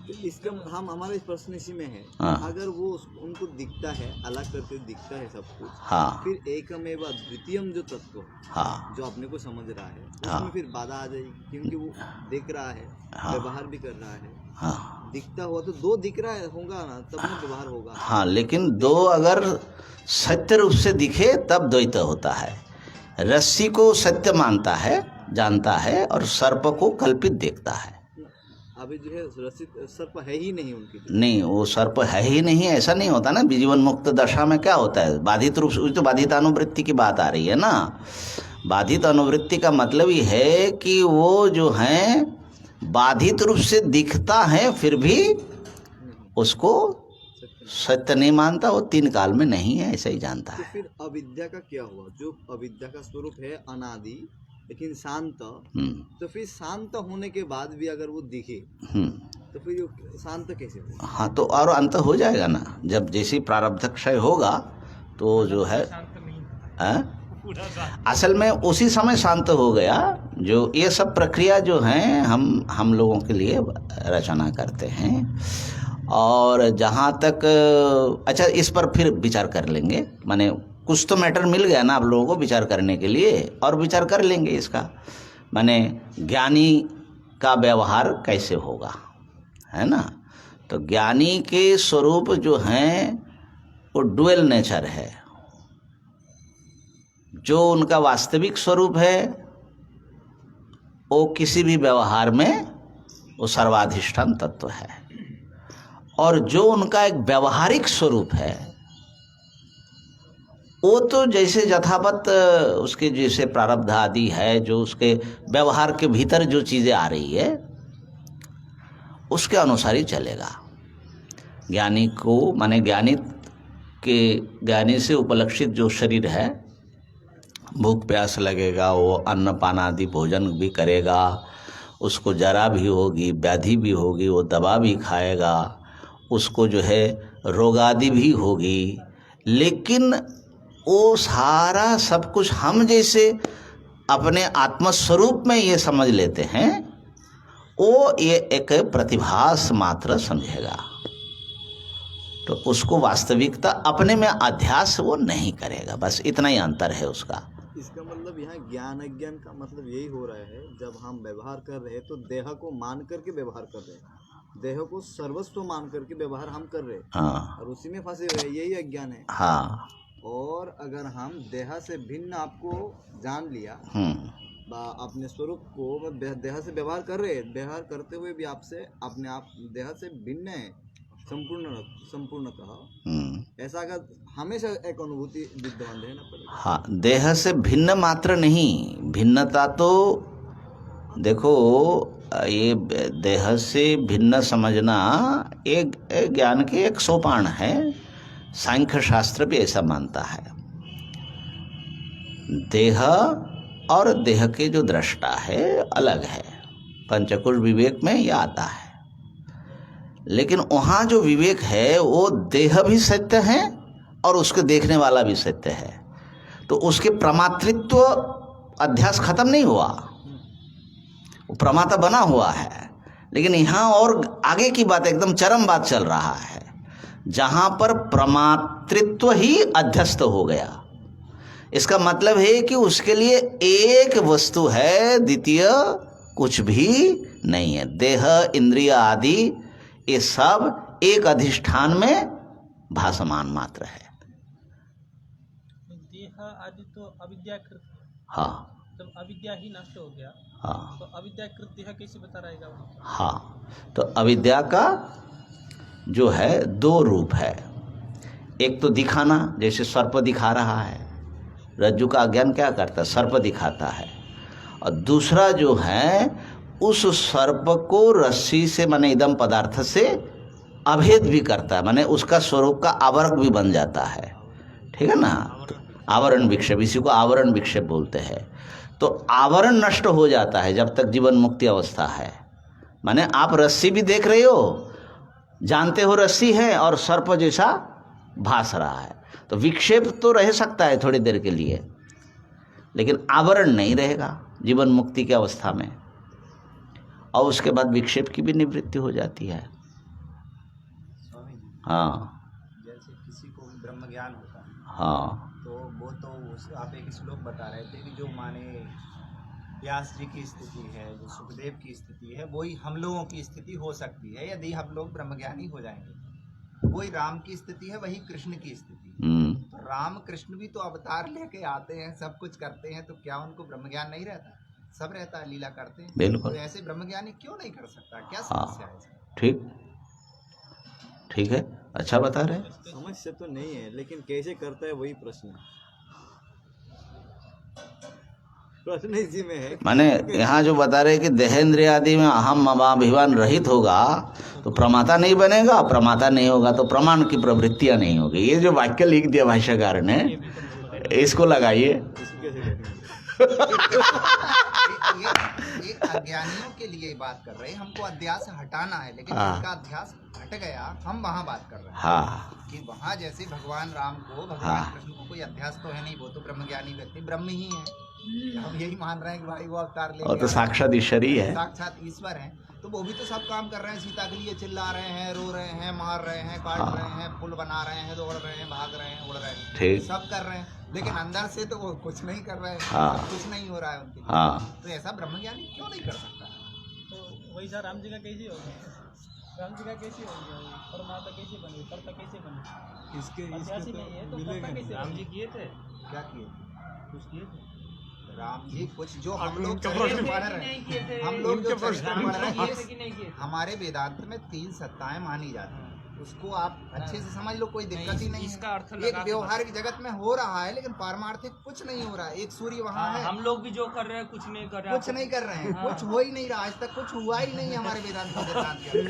तो इसका हम हमारा इस प्रश्न इसी में है, हाँ। अगर वो उनको दिखता है, अलग करके दिखता है सब कुछ, हाँ, फिर एकमेव द्वितीयम जो तत्व हाँ, जो अपने को समझ रहा है हाँ। उसमें फिर बाधा आ जाएगी, क्योंकि वो देख रहा है, हाँ। व्यवहार भी कर रहा है, हाँ, दिखता हुआ तो दो दिख रहा है होगा ना, तब ना व्यवहार होगा। हाँ, लेकिन दो अगर सत्य रूप से दिखे तब द्वैत होता है। रस्सी को सत्य मानता है, जानता है, और सर्प को कल्पित देखता है। अभी जो है रसिक सर्प है ही नहीं उनकी, नहीं, वो सर्प है ही नहीं, ऐसा नहीं होता ना। जीवन मुक्त दशा में क्या होता है? बाधित रूप से, तो बाधित अनुवृत्ति की बात आ रही है ना। बाधित अनुवृत्ति का मतलब ये है कि वो जो है बाधित रूप से दिखता है, फिर भी उसको सत्य नहीं मानता, वो तीन काल में नहीं है, ऐसा ही जानता तो है। फिर अविद्या का क्या हुआ? जो अविद्या का स्वरूप है अनादि लेकिन शांत, तो फिर शांत होने के बाद भी अगर वो दिखे तो फिर वो शांत कैसे होगा? हाँ, तो और अंत हो जाएगा ना, जब जैसी प्रारब्ध क्षय होगा तो जो है असल में उसी समय शांत हो गया। जो ये सब प्रक्रिया जो है हम लोगों के लिए रचना करते हैं। और जहाँ तक, अच्छा, इस पर फिर विचार कर लेंगे, माने कुछ तो मैटर मिल गया ना आप लोगों को विचार करने के लिए, और विचार कर लेंगे इसका, माने ज्ञानी का व्यवहार कैसे होगा, है ना। तो ज्ञानी के स्वरूप जो हैं वो डुअल नेचर है। जो उनका वास्तविक स्वरूप है वो किसी भी व्यवहार में वो सर्वाधिष्ठान तत्व है, और जो उनका एक व्यवहारिक स्वरूप है वो तो जैसे यथावत उसके जैसे प्रारब्ध आदि है, जो उसके व्यवहार के भीतर जो चीज़ें आ रही है उसके अनुसार ही चलेगा। ज्ञानी को माने ज्ञानी से उपलक्षित जो शरीर है, भूख प्यास लगेगा, वो अन्न पान आदि भोजन भी करेगा, उसको जरा भी होगी, व्याधि भी होगी, वो दवा भी खाएगा, उसको जो है रोग आदि भी होगी, लेकिन वो सारा सब कुछ हम जैसे अपने आत्मस्वरूप में ये समझ लेते हैं, वो ये एक प्रतिभास मात्र समझेगा। तो उसको वास्तविकता अपने में अध्यास वो नहीं करेगा, बस इतना ही अंतर है उसका। इसका मतलब यहाँ ज्ञान अज्ञान का मतलब यही हो रहा है, जब हम व्यवहार कर रहे हैं तो देह को मान करके व्यवहार कर रहे हैं, देह को सर्वस्व मान करके व्यवहार हम कर रहे हैं, हाँ, और उसी में फंसे हुए हैं, यही अज्ञान है। हाँ, और अगर हम देह से भिन्न आपको जान लिया, अपने स्वरूप को देह से व्यवहार कर रहे हैं, व्यवहार करते हुए भी आपसे अपने आप देह से भिन्न है संपूर्णतः, ऐसा अगर हमेशा एक अनुभूति विद्यमान रहना पड़ेगा। हाँ, देह से भिन्न मात्र नहीं, भिन्नता तो देखो, ये देह से भिन्न समझना एक ज्ञान के एक सोपान है। सांख्य शास्त्र भी ऐसा मानता है। देह और देह के जो दृष्टा है अलग है, पंचकोश विवेक में यह आता है, लेकिन वहाँ जो विवेक है वो देह भी सत्य है और उसके देखने वाला भी सत्य है। तो उसके प्रमातृत्व अध्यास खत्म नहीं हुआ, वो प्रमाता बना हुआ है, लेकिन यहाँ और आगे की बात, एकदम चरम बात चल रहा है, जहां पर प्रमातृत्व ही अध्यस्त हो गया। इसका मतलब है कि उसके लिए एक वस्तु है, द्वितीय कुछ भी नहीं है। देह, इंद्रिय आदि ये सब एक अधिष्ठान में भासमान मात्र है। देह आदि तो अविद्याकृत है। हाँ जब अविद्या ही नष्ट हो गया, हाँ तो अविद्याकृत देह कैसे बता रहेगा वहाँ पर? हाँ, तो अविद्या का जो है दो रूप है। एक तो दिखाना, जैसे सर्प दिखा रहा है, रज्जु का अज्ञान क्या करता है, सर्प दिखाता है। और दूसरा जो है, उस सर्प को रस्सी से, माने इदम पदार्थ से अभेद भी करता है, माने उसका स्वरूप का आवरक भी बन जाता है। ठीक है ना, आवरण विक्षेप, इसी को आवरण विक्षेप बोलते हैं। तो आवरण नष्ट हो जाता है जब तक जीवन मुक्ति अवस्था है। माने आप रस्सी भी देख रहे हो, जानते हो रस्सी है, और सर्प जैसा भास रहा है, तो विक्षेप तो रह सकता है थोड़ी देर के लिए, लेकिन आवरण नहीं रहेगा जीवन मुक्ति की अवस्था में, और उसके बाद विक्षेप की भी निवृत्ति हो जाती है। स्वामी जी, हाँ जैसे किसी को भी ब्रह्म ज्ञान होता है, हाँ तो वो तो आप एक श्लोक बता रहे थे कि जो माने व्यास जी की स्थिति है, जो सुखदेव की स्थिति है, वही हम लोगों की स्थिति हो सकती है यदि हम लोग ब्रह्मज्ञानी हो जाएंगे। वही राम की स्थिति है, वही कृष्ण की स्थिति। तो राम कृष्ण भी तो अवतार लेके आते हैं, सब कुछ करते हैं, तो क्या उनको ब्रह्मज्ञान नहीं रहता? सब रहता है, लीला करते हैं। बिल्कुल। तो ऐसे ब्रह्मज्ञानी क्यों नहीं कर सकता? क्या हाँ, समस्या है इसमें? ठीक है, अच्छा बता रहे हैं। समस्या तो नहीं है, लेकिन कैसे करता है वही प्रश्न है। प्रश्न इसी में है। माने यहाँ जो बता रहे हैं कि देहेंद्रिय आदि में अहम ममाभिमान रहित होगा तो प्रमाता नहीं बनेगा, प्रमाता नहीं होगा तो प्रमाण की प्रवृत्तियां नहीं होगी। ये जो वाक्य लिख दिया भाष्यकार ने, इसको लगाइए। ये अज्ञानियों के लिए बात कर रहे हैं, हमको अध्यास हटाना है, लेकिन इनका अध्यास हट गया, हम वहाँ बात कर रहे हैं। हाँ, कि वहाँ जैसे भगवान राम को, भगवान कृष्ण को कोई अध्यास तो है नहीं, वो तो ब्रह्मज्ञानी व्यक्ति ब्रह्म ही है। हम यही मान रहे हैं कि भाई वो अवतार ले, और तो साक्षात ईश्वर ही है, साक्षात ईश्वर है। तो वो भी तो सब काम कर रहे हैं, सीता के लिए चिल्ला रहे हैं, रो रहे हैं, मार रहे हैं, काट रहे हैं, पुल बना रहे हैं, दौड़ रहे हैं, भाग रहे हैं, उड़ रहे हैं, ठीक। सब कर रहे हैं, लेकिन अंदर से तो वो कुछ नहीं कर रहे हैं। हाँ। कुछ नहीं हो रहा है उनके लिए। हाँ। तो ऐसा ब्रह्मज्ञानी क्यों नहीं कर सकता? तो वही सर राम जी का कैसे होगा? राम जी का कैसे हो गया? परमात्मा कैसे बने, कर्ता कैसे बने? इसके अध्यास ही नहीं है तो कर्ता कैसे राम बने? जी किए थे, क्या किए? कुछ किए थे, राम जी कुछ जो हम अभी लोग उनके चरित्र प्रश्न- पढ़ रहे नहीं किए हैं, थे। हम लोग जो उनके प्रश्न- चरित्र पढ़ रहे किए थे हैं, कि नहीं किए थे? हमारे वेदांत में 3 सत्ताएं मानी जाती हैं। उसको आप अच्छे से समझ लो, कोई दिक्कत ही नहीं इसका है। अर्थ एक लगा के व्यवहारिक जगत में हो रहा है, लेकिन पारमार्थिक कुछ नहीं हो रहा है। एक सूर्य वहाँ हाँ, है, हम लोग भी जो कर रहे हैं कुछ नहीं कर रहे हैं। कुछ नहीं कर रहे हैं, हाँ। कुछ हो ही नहीं रहा, आज तक कुछ हुआ ही नहीं है हमारे वेदांत के सिद्धांत के।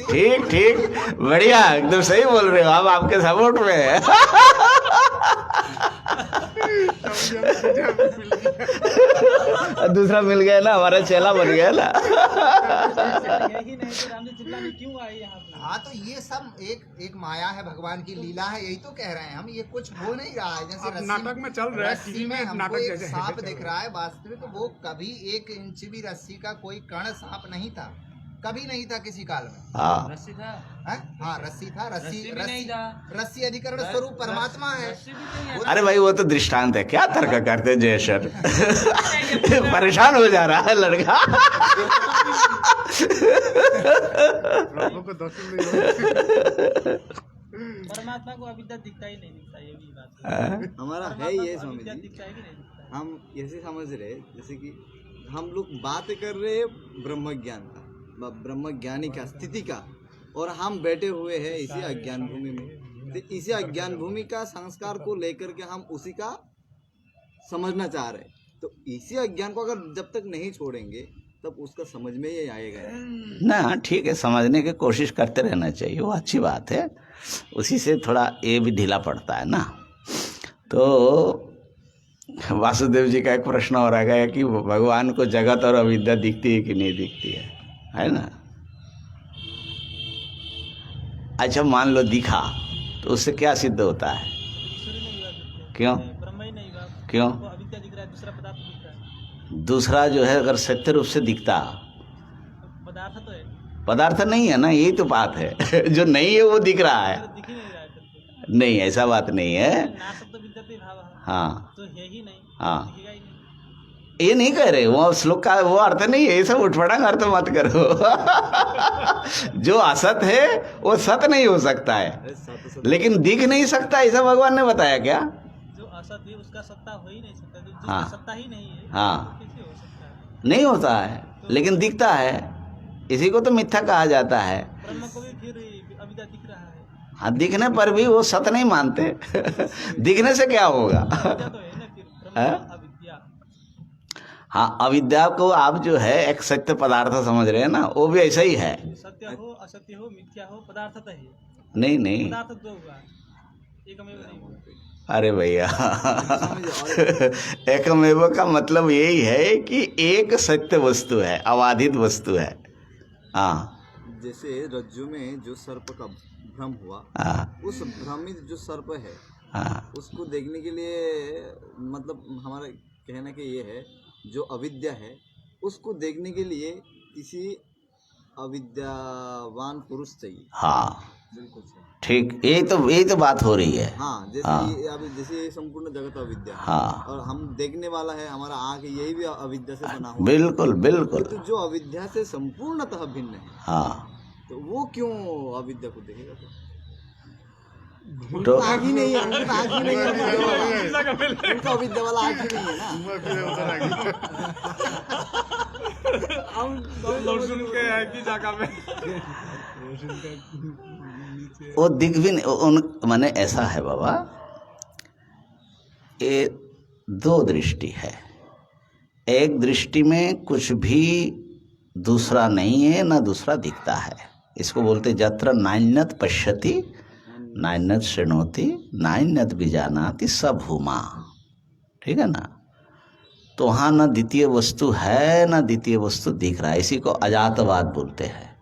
ठीक ठीक, बढ़िया, एकदम सही बोल रहे हो आप, आपके सपोर्ट में है। दूसरा मिल गया ना, हमारा चेला बन गया ना। यही नहीं तो राम जी चिल्लाने क्यों आए यहाँ पे? हाँ, तो ये सब एक माया है, भगवान की लीला है, यही तो कह रहे हैं हम। ये कुछ हो नहीं रहा है, जैसे अब रस्सी नाटक में चल रहा है, रस्सी टीवी में में हमको नाटक एक जैसे सांप चल दिख रहा है, वास्तविक वो कभी 1 इंच भी रस्सी का कोई कण सांप नहीं था, कभी नहीं था किसी काल में। हाँ, रस्सी था, हैं? हाँ, रस्सी था, रस्सी भी नहीं था। रस्सी अधिकरण स्वरूप परमात्मा है। रस्सी भी नहीं है। अरे भाई वो तो दृष्टांत है, क्या तर्क करते जय सर। परेशान हो जा रहा है लड़का। प्रभु को दर्शन नहीं परमात्मा को अविद्या दिखता ही नहीं दिखता, ये भी बात है। हमारा है परमात्मा ये को स्वामी अविद्या जी, दिखता है कि नहीं दिखता? हम ऐसे समझ रहे हैं जैसे कि हम लोग बात कर रहे हैं ब्रह्म ज्ञान का, ब्रह्म ज्ञानी का स्थिति का, और हम बैठे हुए हैं इसी अज्ञान भूमि में। तो इसी अज्ञान भूमि का संस्कार को लेकर के हम उसी का समझना चाह रहे हैं। तो इसी अज्ञान को अगर जब तक नहीं छोड़ेंगे तब उसका समझ में ही आएगा। ना ठीक है, समझने की कोशिश करते रहना चाहिए, वो अच्छी बात है। उसी से थोड़ा ये भी ढीला पड़ता है ना। तो वासुदेव जी का एक प्रश्न हो रहा है कि भगवान को जगत और अविद्या दिखती है कि नहीं दिखती है ना। अच्छा मान लो दिखा, तो उससे क्या सिद्ध होता है? ईश्वर ही नहीं हुआ, क्यों? ब्रह्म ही नहीं हुआ, क्यों? वो अविद्या दिख रहा है, दूसरा पदार्थ दिख रहा है। दूसरा जो है अगर सत्य रूप से दिखता, पदार्थ तो है, पदार्थ नहीं है ना, यही तो बात है। जो नहीं है वो दिख रहा है। दिख ही नहीं रहा है फिर तो। नहीं, ऐसा बात नहीं है। ना शब्द विद्यते भावः, हाँ तो है ही नहीं, हाँ, दिखेगा ही नहीं। ये नहीं कह रहे, वो श्लोक का वो अर्थ नहीं है, ये सब उठपटांग अर्थ मत करो। जो असत है वो सत नहीं हो सकता है, लेकिन दिख नहीं सकता, ऐसा भगवान ने बताया क्या? जो असत है उसका सत्ता हो ही नहीं सकता, जो हाँ। सत्ता ही नहीं है, हाँ, कैसे हो सकता है? नहीं होता है, लेकिन दिखता है, इसी को तो मिथ्या कहा जाता है। ब्रह्म को भी फिर अविद्या दिख रहा है, हाँ, दिखने पर भी वो सत नहीं मानते। दिखने से क्या होगा? अविद्या तो है ना फिर, ब्रह्म हाँ? अविद्या। हाँ, अविद्या को आप जो है एक सत्य पदार्थ समझ रहे हैं ना, वो भी ऐसा ही है। सत्य हो, असत्य हो, मिथ्या हो, पदार्थ तो है। नहीं नहीं, पदार्थ दो हुआ, एकमेव नहीं हुआ। अरे भैया, एकमेव का मतलब यही है कि एक सत्य वस्तु है, अबाधित वस्तु है। हाँ जैसे रज्जु में जो सर्प का भ्रम हुआ, हाँ उस भ्रमित जो सर्प है हाँ उसको देखने के लिए, मतलब हमारा कहना कि ये है, जो अविद्या है उसको देखने के लिए किसी अविद्यावान पुरुष चाहिए। हाँ, बिल्कुल सही। ठीक, यही तो बात हो रही है। हाँ, जैसे हाँ। ये अभी जैसे ये संपूर्ण जगत अविद्या है, हाँ, और हम देखने वाला है, हमारा आँख यही भी अविद्या से बना हुआ है। बिल्कुल बिल्कुल। तो जो अविद्या से संपूर्णतः भिन्न है, हाँ, तो वो क्यों अविद्या को देखेगा? तो आँख ही नहीं है, उनका आँख ही नहीं है, उनका अविद्या वाला आँख ही नहीं है ना। हम के है की जगह में वो दिख भी नहीं, माने ऐसा है बाबा, ये दो दृष्टि है। एक दृष्टि में कुछ भी दूसरा नहीं है, ना दूसरा दिखता है। इसको बोलते जत्र नान्यत पश्यति नान्यत शृणोति नान्यत विजानाति स भूमा। ठीक है ना? तो वहाँ न द्वितीय वस्तु है, न द्वितीय वस्तु दिख रहा है। इसी को अजातवाद बोलते हैं।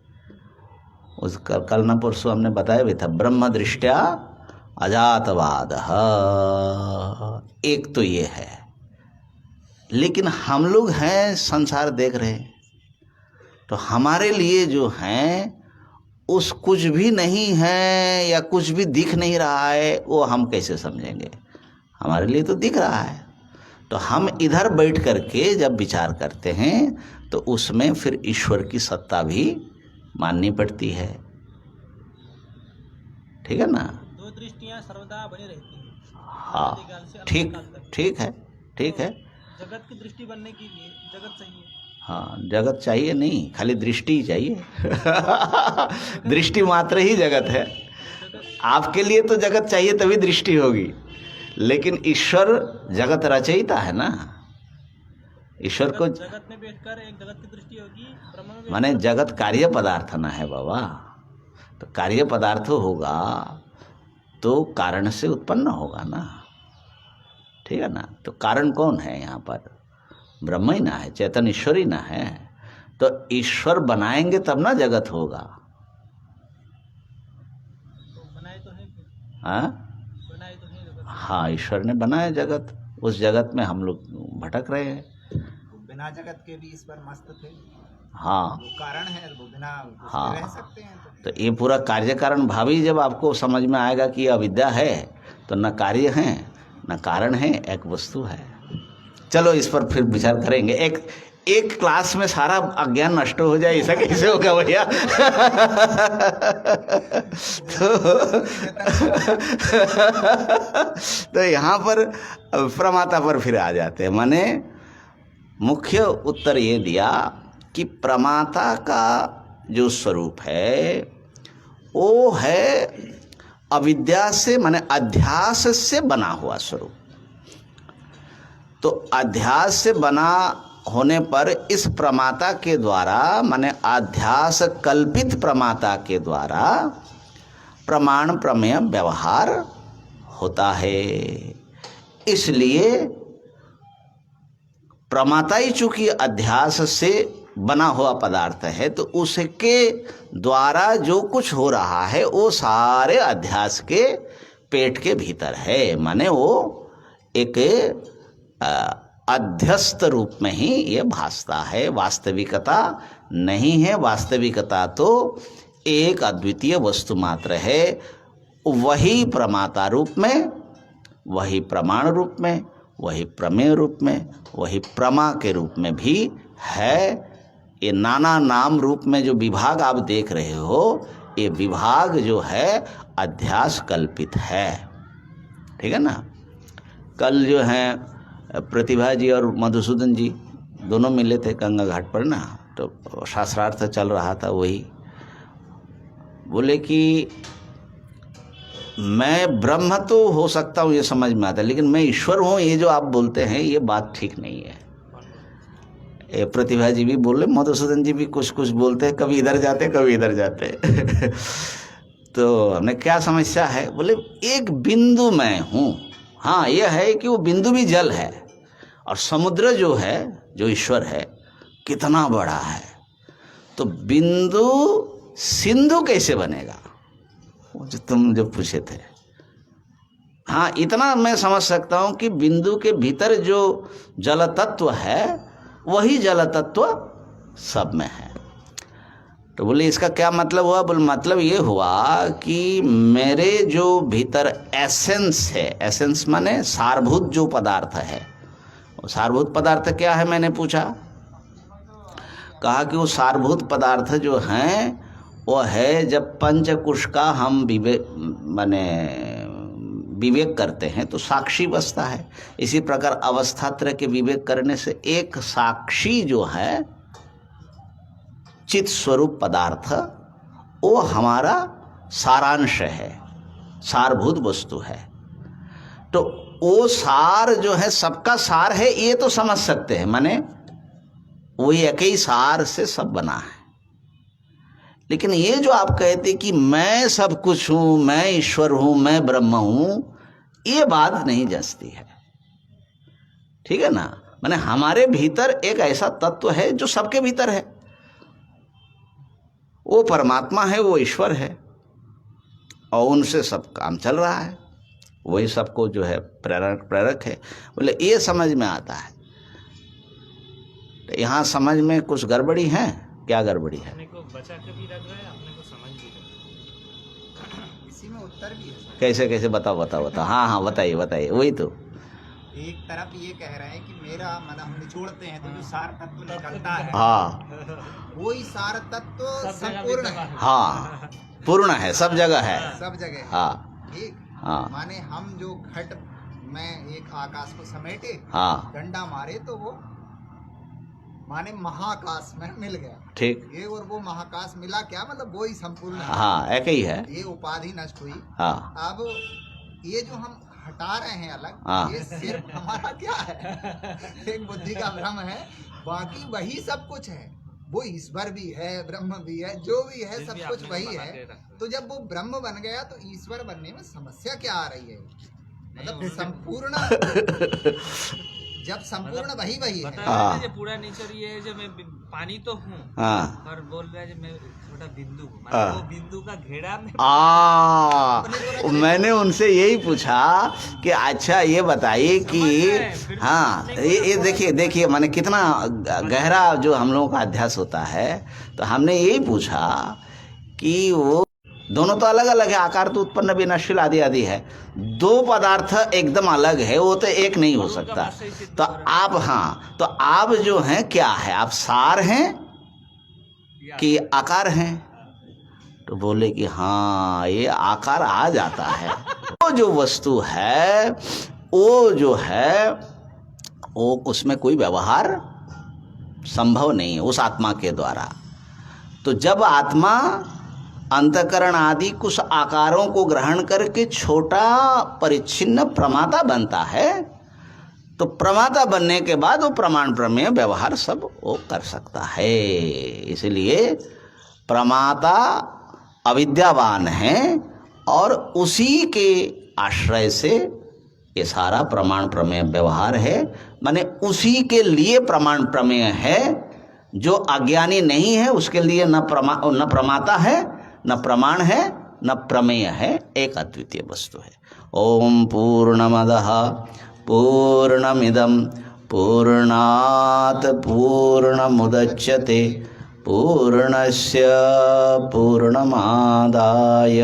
उस कल न परसों हमने बताया भी था, ब्रह्म दृष्टया अजातवाद। एक तो ये है, लेकिन हम लोग हैं संसार देख रहे हैं, तो हमारे लिए जो हैं उस कुछ भी नहीं है या कुछ भी दिख नहीं रहा है, वो हम कैसे समझेंगे? हमारे लिए तो दिख रहा है। तो हम इधर बैठ करके जब विचार करते हैं तो उसमें फिर ईश्वर की सत्ता भी माननी पड़ती है। ठीक है ना? दो दृष्टियां सर्वदा बनी रहती हैं। हाँ, आदिकाल से ठीक अनंत काल तक। ठीक है, ठीक है। जगत की दृष्टि बनने के लिए जगत चाहिए। हाँ, जगत चाहिए नहीं, खाली दृष्टि ही चाहिए। दृष्टि मात्र ही जगत है। आपके लिए तो जगत चाहिए तभी दृष्टि होगी, लेकिन ईश्वर जगत रचयिता है ना। ईश्वर को जगत में बैठकर एक जगत की दृष्टि होगी, ब्रह्म में माने जगत कार्य पदार्थ ना है बाबा। तो कार्य पदार्थ होगा तो कारण से उत्पन्न होगा ना। ठीक है ना? तो कारण कौन है यहाँ पर? ब्रह्म ही ना है, चेतन ईश्वर ही ना है। तो ईश्वर बनाएंगे तब ना जगत होगा। तो बनाए तो है फिर, हाँ बनाए तो है जगत। हाँ, ईश्वर ने बनाया जगत, उस जगत में हम लोग भटक रहे हैं। बिना जगत के भी इस पर मस्त थे, हाँ वो कारण है, वो बिना उसके हाँ। रह सकते हैं। तो ये पूरा कार्य कारण भावी जब आपको समझ में आएगा कि अविद्या है, तो न कार्य है न कारण है, एक वस्तु है। चलो इस पर फिर विचार करेंगे। एक क्लास में सारा अज्ञान नष्ट हो जाए, ऐसा कैसे होगा भैया? तो यहाँ पर प्रमाता पर फिर आ जाते हैं। माने मुख्य उत्तर ये दिया कि प्रमाता का जो स्वरूप है वो है अविद्या से, माने अध्यास से बना हुआ स्वरूप। तो अध्यास से बना होने पर इस प्रमाता के द्वारा, माने अध्यास कल्पित प्रमाता के द्वारा प्रमाण प्रमेय व्यवहार होता है। इसलिए प्रमाता ही चूंकि अध्यास से बना हुआ पदार्थ है, तो उसके द्वारा जो कुछ हो रहा है वो सारे अध्यास के पेट के भीतर है। माने वो एक अध्यस्त रूप में ही ये भासता है, वास्तविकता नहीं है। वास्तविकता तो एक अद्वितीय वस्तु मात्र है, वही प्रमाता रूप में, वही प्रमाण रूप में, वही प्रमेय रूप में, वही प्रमा के रूप में भी है। ये नाना नाम रूप में जो विभाग आप देख रहे हो, ये विभाग जो है अध्यास कल्पित है। ठीक है ना। कल जो है प्रतिभा जी और मधुसूदन जी दोनों मिले थे गंगा घाट पर ना, तो शास्त्रार्थ चल रहा था। वही बोले कि मैं ब्रह्म तो हो सकता हूँ, ये समझ में आता है, लेकिन मैं ईश्वर हूँ ये जो आप बोलते हैं ये बात ठीक नहीं है। ये प्रतिभा जी भी बोले, मधुसूदन जी भी कुछ कुछ बोलते हैं, कभी इधर जाते कभी इधर जाते तो हमने क्या समस्या है? बोले एक बिंदु मैं हूँ। हाँ, यह है कि वो बिंदु भी जल है, और समुद्र जो है, जो ईश्वर है, कितना बड़ा है। तो बिंदु सिंधु कैसे बनेगा, वो जो तुम जो पूछे थे। हाँ, इतना मैं समझ सकता हूँ कि बिंदु के भीतर जो जल तत्व है वही जल तत्व सब में है। तो बोले इसका क्या मतलब हुआ? बोले मतलब ये हुआ कि मेरे जो भीतर एसेंस है, एसेंस माने सारभूत जो पदार्थ है, वो सारभूत पदार्थ क्या है मैंने पूछा, कहा कि वो सारभूत पदार्थ जो हैं वो है जब पंचकोश का हम विवेक करते हैं तो साक्षी बसता है। इसी प्रकार अवस्थात्रय के विवेक करने से एक साक्षी जो है चित स्वरूप पदार्थ, वो हमारा सारांश है, सारभूत वस्तु है। तो वो सार जो है सबका सार है, ये तो समझ सकते हैं, माने वही एक ही सार से सब बना है। लेकिन ये जो आप कहते कि मैं सब कुछ हूं, मैं ईश्वर हूं, मैं ब्रह्म हूं, ये बात नहीं जचती है। ठीक है ना। माने हमारे भीतर एक ऐसा तत्व है जो सबके भीतर है, वो परमात्मा है, वो ईश्वर है, और उनसे सब काम चल रहा है, वही सबको जो है प्रेरक है। बोले ये समझ में आता है। तो यहाँ समझ में कुछ गड़बड़ी है। क्या गड़बड़ी है? अपने को बचा के भी रख रहा है, अपने को समझ भी रख रहा है। इसी में उत्तर भी है। कैसे कैसे बताओ बताओ बताओ। हाँ बताइए बताइए। वही तो एक तरफ ये कह रहे हैं कि मेरा मतलब हम निचोड़ते हैं तो जो सार तत्व निकलता है, हाँ, वही सार तत्व संपूर्ण है, हाँ, पूर्ण है, सब जगह है, सब जगह है। हाँ, ठीक। हाँ, माने हम जो घट में एक आकाश को समेटे, हाँ, डंडा मारे तो वो माने महाकाश में मिल गया। ठीक। ये और वो महाकाश मिला क्या, मतलब वो ही संपूर्ण है। हाँ, एक ही है। ये उपाधि नष्ट हुई। हाँ, अब ये जो हम हटा रहे हैं अलग, हाँ। ये सिर्फ हमारा क्या है, एक बुद्धि का भ्रम है। बाकी वही सब कुछ है, वो ईश्वर भी है, ब्रह्म भी है, जो भी है सब कुछ वही है। तो जब वो ब्रह्म बन गया तो ईश्वर बनने में समस्या क्या आ रही है? मतलब संपूर्ण जब संपूर्ण वही वही है। बता रहे हैं पूरा नेचर ये है जो मैं पानी तो हूँ, हाँ, और बोल रहा है मैं छोटा बिंदु हूँ, हाँ। मतलब वो बिंदु का घेरा में। मैंने उनसे यही पूछा कि अच्छा ये बताइए कि हाँ, ये देखिए माने कितना गहरा जो हम लोगों का अध्यास होता है। तो हमने यही पूछा कि वो दोनों तो अलग अलग है, आकार तो उत्पन्न विनाशील आदि आदि है, दो पदार्थ एकदम अलग है, वो तो एक नहीं हो सकता। तो आप, हाँ, तो आप जो हैं क्या है, आप सार हैं कि आकार हैं? तो बोले कि हाँ, ये आकार आ जाता है। वो जो वस्तु है, वो जो है, वो उसमें कोई व्यवहार संभव नहीं है उस आत्मा के द्वारा। तो जब आत्मा अंतकरण आदि कुछ आकारों को ग्रहण करके छोटा परिच्छिन्न प्रमाता बनता है, तो प्रमाता बनने के बाद वो प्रमाण प्रमेय व्यवहार सब वो कर सकता है। इसलिए प्रमाता अविद्यावान है और उसी के आश्रय से ये सारा प्रमाण प्रमेय व्यवहार है। माने उसी के लिए प्रमाण प्रमेय है। जो अज्ञानी नहीं है उसके लिए न प्रमाता है, न प्रमाण है, न प्रमेय है, एक अद्वितीय वस्तु है। ओम पूर्णमदः पूर्णमिदं पूर्णात् पूर्णमुदच्यते पूर्णस्य पूर्णमादाय